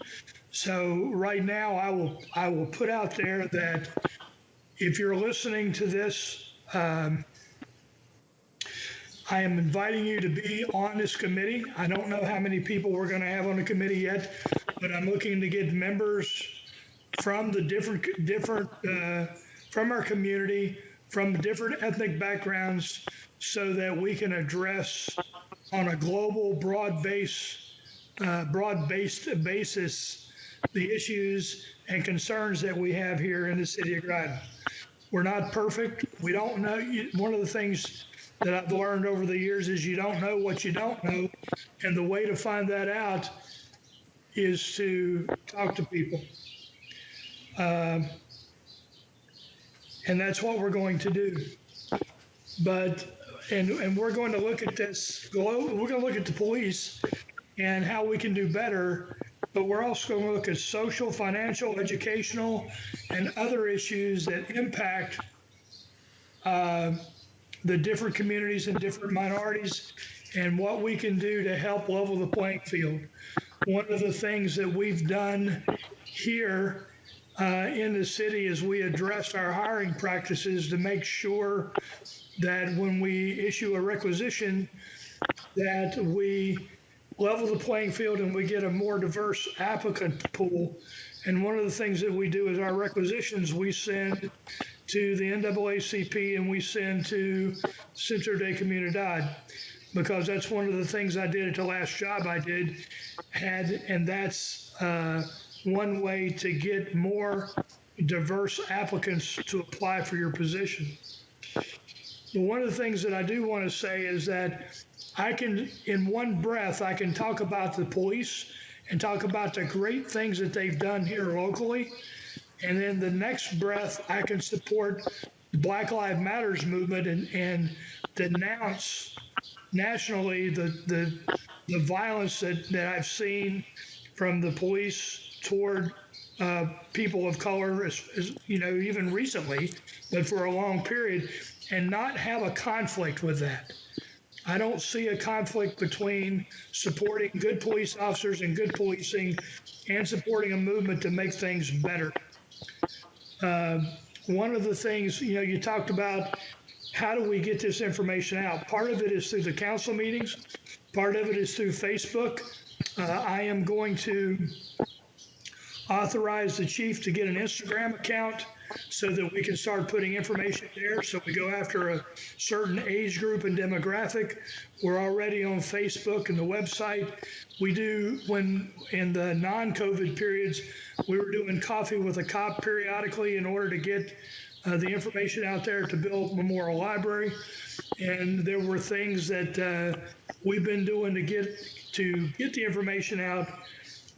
So right now, I will put out there that if you're listening to this, I am inviting you to be on this committee. I don't know how many people we're going to have on the committee yet, but I'm looking to get members from the different from our community, from different ethnic backgrounds, so that we can address on a global, broad-based basis the issues and concerns that we have here in the city of Groton. We're not perfect. We don't know. One of the things that I've learned over the years is you don't know what you don't know, and the way to find that out is to talk to people. And that's what we're going to do. But and we're going to look at this. We're going to look at the police and how we can do better. But we're also going to look at social, financial, educational, and other issues that impact the different communities and different minorities, and what we can do to help level the playing field. One of the things that we've done here in the city is we addressed our hiring practices to make sure that when we issue a requisition, that we level the playing field and we get a more diverse applicant pool. And one of the things that we do is our requisitions we send to the NAACP and we send to Centro de Comunidad, because that's one of the things I did at the last job I had, and that's one way to get more diverse applicants to apply for your position. But one of the things that I do want to say is that I can, in one breath, I can talk about the police and talk about the great things that they've done here locally. And then the next breath, I can support the Black Lives Matters movement and denounce nationally the violence that I've seen from the police toward people of color, as even recently, but for a long period, and not have a conflict with that. I don't see a conflict between supporting good police officers and good policing and supporting a movement to make things better. One of the things, you talked about, how do we get this information out? Part of it is through the council meetings. Part of it is through Facebook. I am going to authorize the chief to get an Instagram account so that we can start putting information there. So we go after a certain age group and demographic. We're already on Facebook and the website. We do, when in the non-COVID periods, we were doing coffee with a cop periodically in order to get the information out there to build Memorial Library. And there were things that we've been doing to get the information out.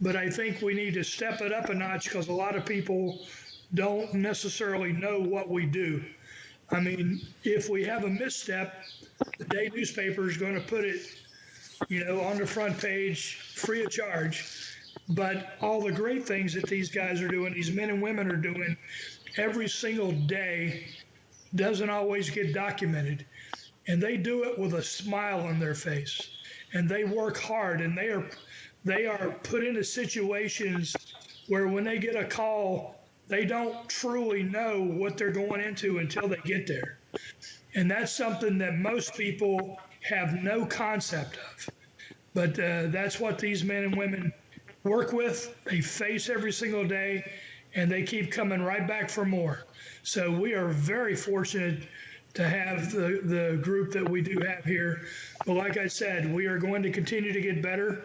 But I think we need to step it up a notch, because a lot of people don't necessarily know what we do. I mean, if we have a misstep, the day newspaper is going to put it on the front page, free of charge. But all the great things that these guys are doing, these men and women are doing every single day, doesn't always get documented. And they do it with a smile on their face. And they work hard, and they are put into situations where when they get a call, they don't truly know what they're going into until they get there. And that's something that most people have no concept of. But that's what these men and women work with. They face every single day, and they keep coming right back for more. So we are very fortunate to have the group that we do have here. But like I said, we are going to continue to get better.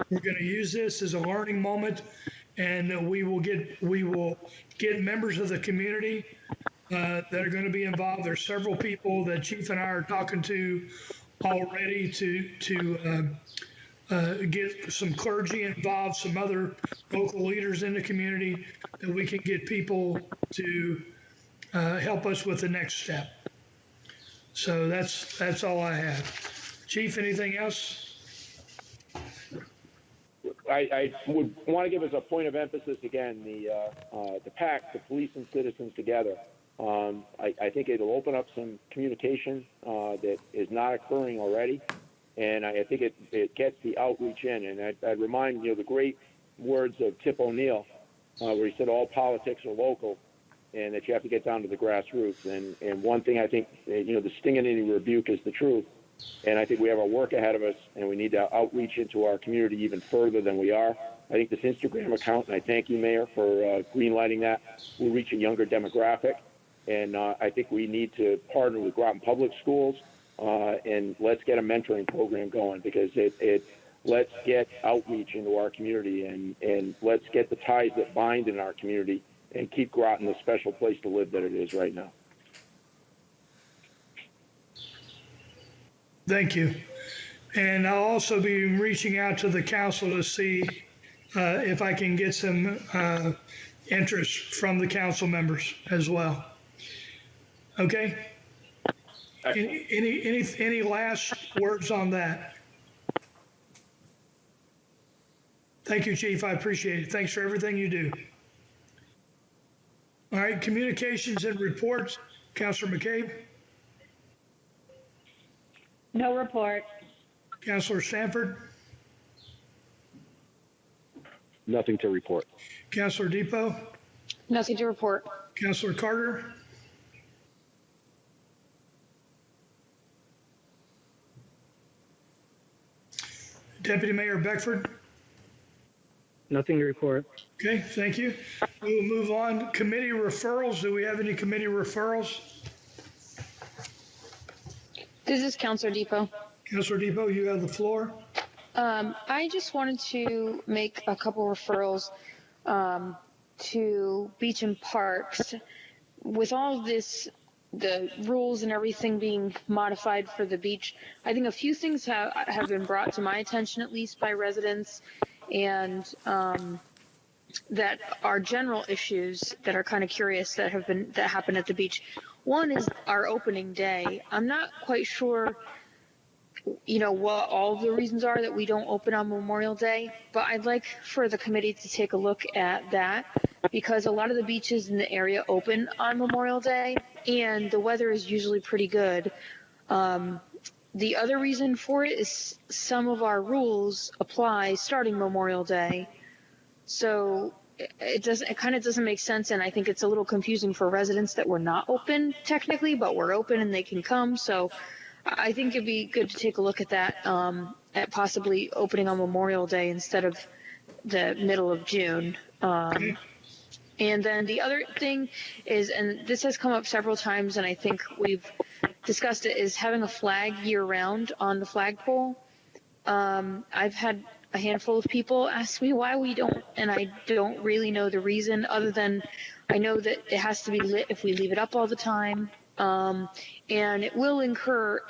We're going to use this as a learning moment, and we will get members of the community that are going to be involved. There's several people that Chief and I are talking to already to get some clergy involved, some other local leaders in the community, that we can get people to help us with the next step. So that's all I have. Chief, anything else? I would want to give as a point of emphasis again the PAC, the police and citizens together. I think it'll open up some communication that is not occurring already, and I think it gets the outreach in. And I'd remind the great words of Tip O'Neill, where he said all politics are local, and that you have to get down to the grassroots. And one thing I think, the sting in any rebuke is the truth. And I think we have our work ahead of us, and we need to outreach into our community even further than we are. I think this Instagram account, and I thank you, Mayor, for greenlighting that, will reach a younger demographic. And I think we need to partner with Groton Public Schools, and let's get a mentoring program going, because let's get outreach into our community, and let's get the ties that bind in our community and keep Groton the special place to live that it is right now. Thank you. And I'll also be reaching out to the council to see if I can get some interest from the council members as well. Okay? Any last words on that? Thank you, Chief. I appreciate it. Thanks for everything you do. All right, communications and reports. Councilor McCabe? No report. Councilor Sanford? Nothing to report. Councilor Depot? Nothing to report. Councilor Carter? Deputy Mayor Beckford? Nothing to report. Okay, thank you. We will move on. Committee referrals. Do we have any committee referrals? This is Counselor Depot. Councilor Depot, you have the floor. I just wanted to make a couple referrals to beach and parks. With all of this, the rules and everything being modified for the beach, I think a few things have been brought to my attention, at least by residents, and that are general issues that are kind of curious that happen at the beach. One is our opening day. I'm not quite sure, what all the reasons are that we don't open on Memorial Day, but I'd like for the committee to take a look at that, because a lot of the beaches in the area open on Memorial Day, and the weather is usually pretty good. The other reason for it is some of our rules apply starting Memorial Day, so it kind of doesn't make sense, and I think it's a little confusing for residents that we're not open technically, but we're open and they can come. So I think it'd be good to take a look at that, at possibly opening on Memorial Day instead of the middle of June. And then the other thing is, and this has come up several times, and I think we've discussed it, is having a flag year-round on the flagpole. I've had a handful of people ask me why we don't, and I don't really know the reason, other than I know that it has to be lit if we leave it up all the time, and it will incur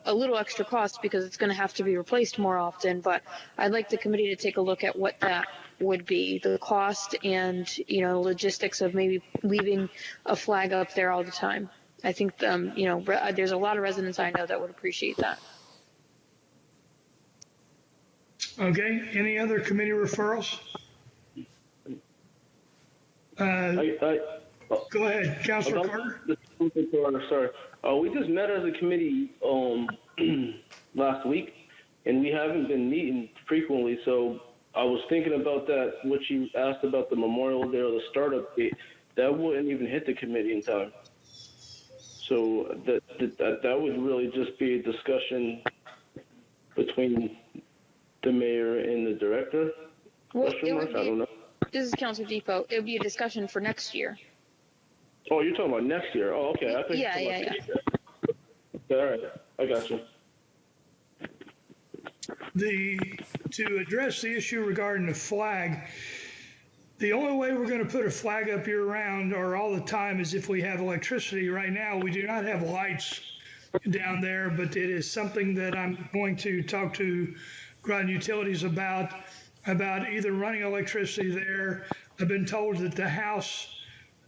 a little extra cost because it's going to have to be replaced more often. But I'd like the committee to take a look at what that would be, the cost and logistics of maybe leaving a flag up there all the time. I think there's a lot of residents I know that would appreciate that. Okay, any other committee referrals? Go ahead, Councilor Carter. Sorry. We just met as a committee last week, and we haven't been meeting frequently. So I was thinking about that. What you asked about the Memorial Day or the startup date, that wouldn't even hit the committee in time. So that would really just be a discussion between the mayor and the director. Well, I don't know. this is Councilor Depot. It would be a discussion for next year. Oh, you're talking about next year. Oh, okay. I think Yeah. All right, I got you. To address the issue regarding the flag, the only way we're going to put a flag up year round or all the time is if we have electricity. Right now, we do not have lights down there, but it is something that I'm going to talk to Groton Utilities about either running electricity there. I've been told that the house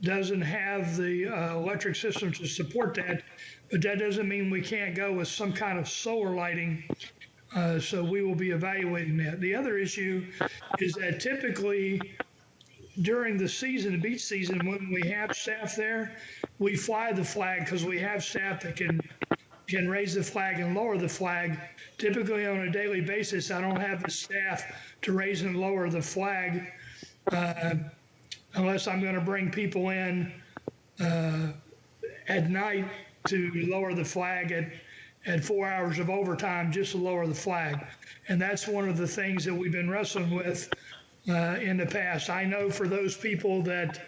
doesn't have the electric system to support that, but that doesn't mean we can't go with some kind of solar lighting. So we will be evaluating that. The other issue is that typically during the season, the beach season, when we have staff there, we fly the flag because we have staff that can raise the flag and lower the flag. Typically on a daily basis, I don't have the staff to raise and lower the flag unless I'm going to bring people in at night to lower the flag at 4 hours of overtime just to lower the flag. And that's one of the things that we've been wrestling with in the past. I know for those people that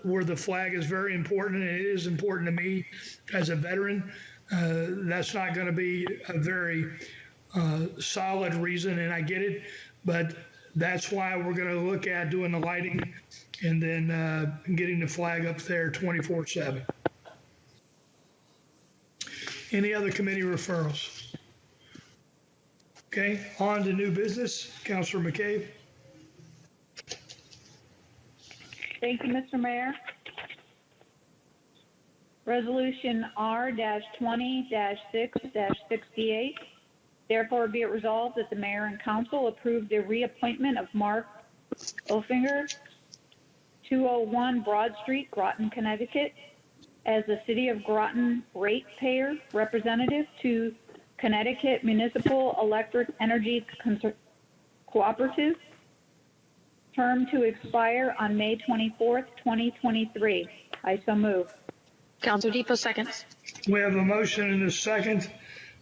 where the flag is very important, and it is important to me as a veteran, that's not going to be a very solid reason, and I get it, but that's why we're going to look at doing the lighting and then getting the flag up there 24/7. Any other committee referrals? Okay, on to new business. Councilor McCabe. Thank you, Mr. Mayor. Resolution R-20-6-68. Therefore, be it resolved that the mayor and council approve the reappointment of Mark Ofinger, 201 Broad Street, Groton, Connecticut, as the City of Groton ratepayer representative to Connecticut Municipal Electric Energy Cooperative, term to expire on May 24th, 2023. I so move. Councilor Depot seconds. We have a motion and a second.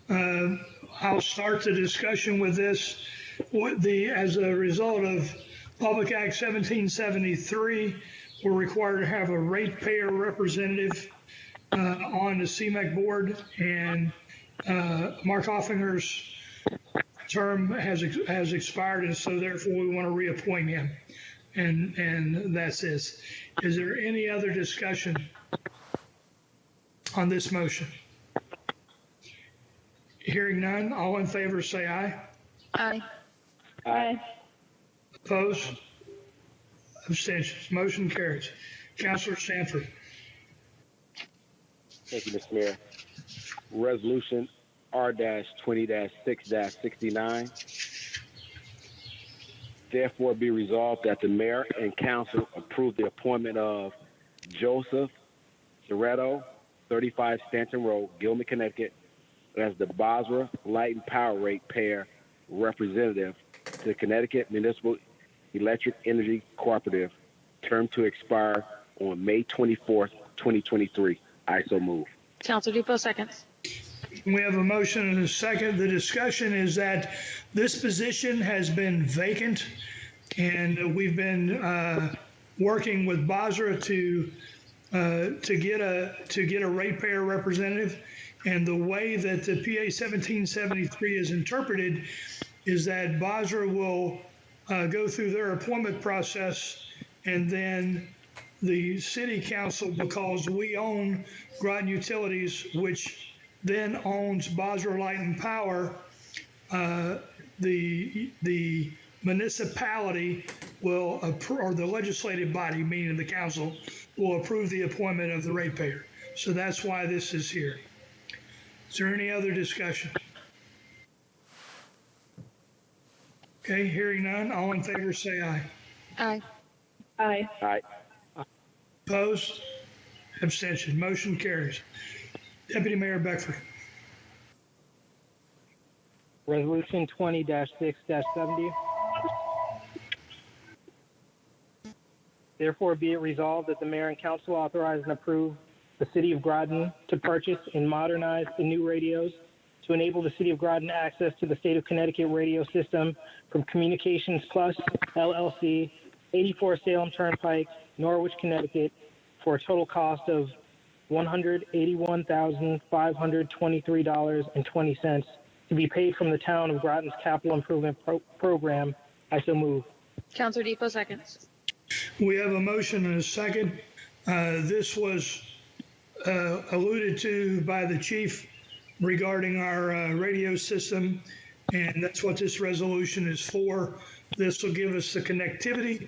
I'll start the discussion with this. As a result of Public Act 1773, we're required to have a ratepayer representative on the CMEC board, and Mark Offinger's term has expired, and so therefore we want to reappoint him. And that's this. Is there any other discussion on this motion? Hearing none, all in favor say aye. Aye. Aye. Opposed? Abstentions? Motion carries. Councilor Sanford. Thank you, Mr. Mayor. Resolution R-20-6-69. Therefore, be resolved that the mayor and council approve the appointment of Joseph Soretto, 35 Stanton Road, Gilman, Connecticut, as the Basra Light and Power Ratepayer representative to Connecticut Municipal Electric Energy Cooperative, term to expire on May 24th, 2023. I so move. Councilor Depot seconds. We have a motion and a second. The discussion is that this position has been vacant, and we've been working with Basra to get a ratepayer representative. And the way that the PA 1773 is interpreted is that Basra will go through their appointment process, and then the city council, because we own Groton Utilities, which then owns Basra Light and Power, the municipality will or the legislative body, meaning the council, will approve the appointment of the ratepayer. So that's why this is here. Is there any other discussion? Okay, hearing none, all in favor say aye. Aye. Aye. Aye. Opposed? Abstention. Motion carries. Deputy Mayor Beckford. Resolution 20-6-70. Therefore, be it resolved that the mayor and council authorize and approve the city of Groton to purchase and modernize the new radios to enable the city of Groton access to the state of Connecticut radio system from Communications Plus LLC, 84 Salem Turnpike, Norwich, Connecticut, for a total cost of $181,523.20 to be paid from the town of Groton's capital improvement program. I so move. Counselor Depot seconds. We have a motion and a second. This was alluded to by the chief regarding our radio system, and that's what this resolution is for. This will give us the connectivity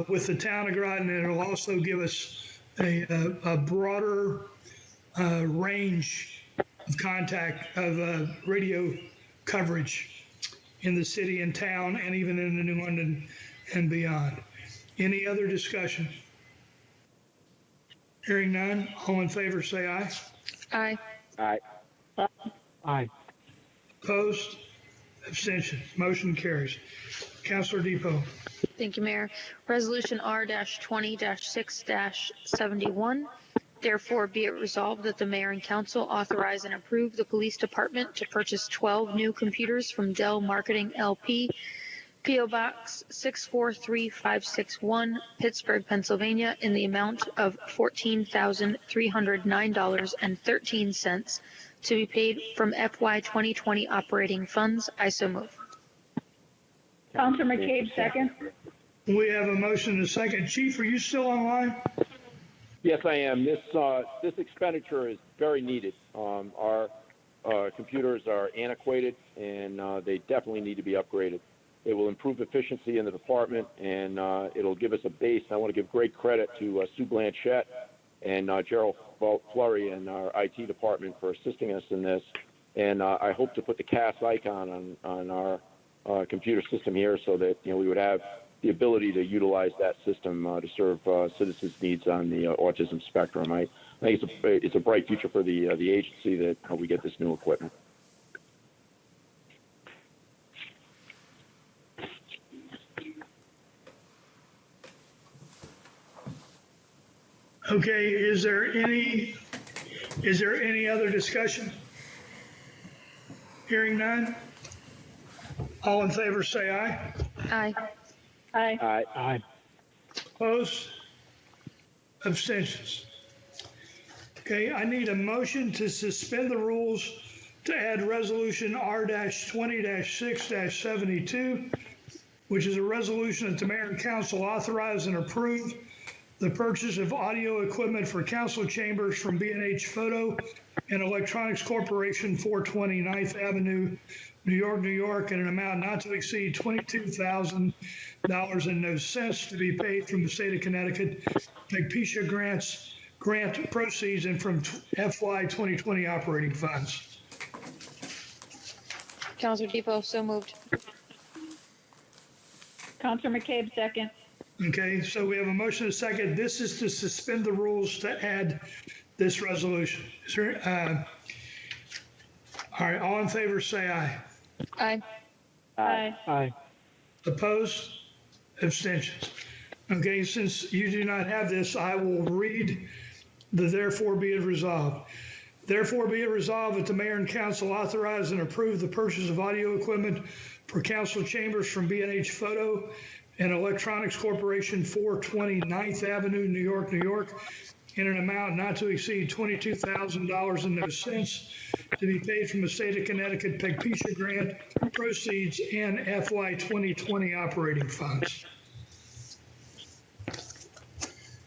with the town of Groton, and it'll also give us a broader range of contact of radio coverage in the city and town, and even in the New London and beyond. Any other discussion? Hearing none, all in favor say aye. Aye. Aye. Aye. Opposed? Abstention. Motion carries. Councilor Depot. Thank you, Mayor. Resolution R-20-6-71. Therefore, be it resolved that the mayor and council authorize and approve the police department to purchase 12 new computers from Dell Marketing LP, P.O. Box 643561, Pittsburgh, Pennsylvania, in the amount of $14,309.13 to be paid from FY 2020 operating funds. I so move. Counselor McCabe, second. We have a motion and a second. Chief, are you still online? Yes, I am. This expenditure is very needed. Our computers are antiquated, and they definitely need to be upgraded. It will improve efficiency in the department, and it'll give us a base. I want to give great credit to Sue Blanchette and Gerald Flurry and our IT department for assisting us in this. And I hope to put the CAS icon on our computer system here so that we would have the ability to utilize that system to serve citizens' needs on the autism spectrum. I think it's a bright future for the agency that we get this new equipment. Okay, is there any other discussion? Hearing none? All in favor say aye. Aye. Aye. Aye. Aye. Opposed? Abstentions? Okay, I need a motion to suspend the rules to add resolution R-20-6-72, which is a resolution that the mayor and council authorize and approve the purchase of audio equipment for council chambers from B&H Photo and Electronics Corporation, 420 9th Avenue, New York, in an amount not to exceed $22,000 to be paid from the state of Connecticut PECPSA grant proceeds and from FY 2020 operating funds. Counselor Depot, so moved. Counselor McCabe, second. Okay, so we have a motion and a second. This is to suspend the rules to add this resolution. Is there, all right, all in favor say aye. Aye. Aye. Aye. Opposed? Abstentions? Okay, since you do not have this, I will read the therefore be it resolved. Therefore be it resolved that the mayor and council authorize and approve the purchase of audio equipment for council chambers from B&H Photo and Electronics Corporation, 420 9th Avenue, New York, in an amount not to exceed $22,000 to be paid from the state of Connecticut PECPSA grant proceeds and FY 2020 operating funds.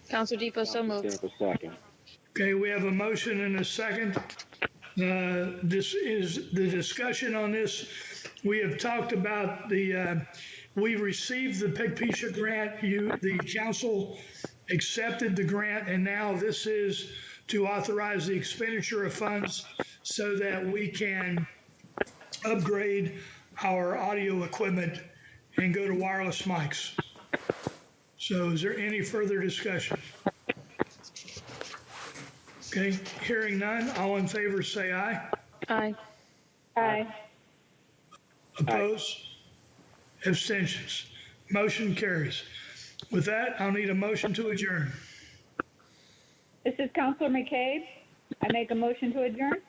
Counselor Depot, so moved. Second. Okay, we have a motion and a second. This is the discussion on this. We have talked about we received the PECPSA grant. The council accepted the grant, and now this is to authorize the expenditure of funds so that we can upgrade our audio equipment and go to wireless mics. So is there any further discussion? Okay, hearing none, all in favor say aye. Aye. Aye. Opposed? Abstentions? Motion carries. With that, I'll need a motion to adjourn. This is Counselor McCabe. I make a motion to adjourn.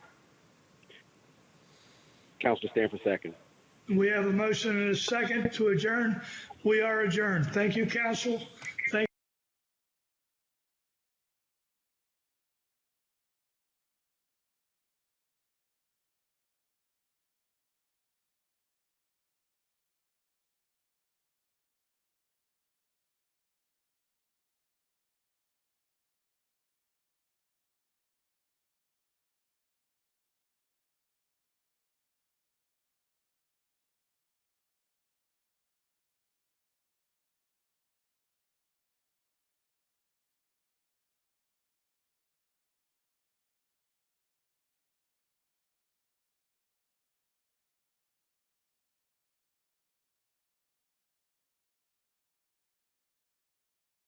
Councilor Stanford second. We have a motion and a second to adjourn. We are adjourned. Thank you, council.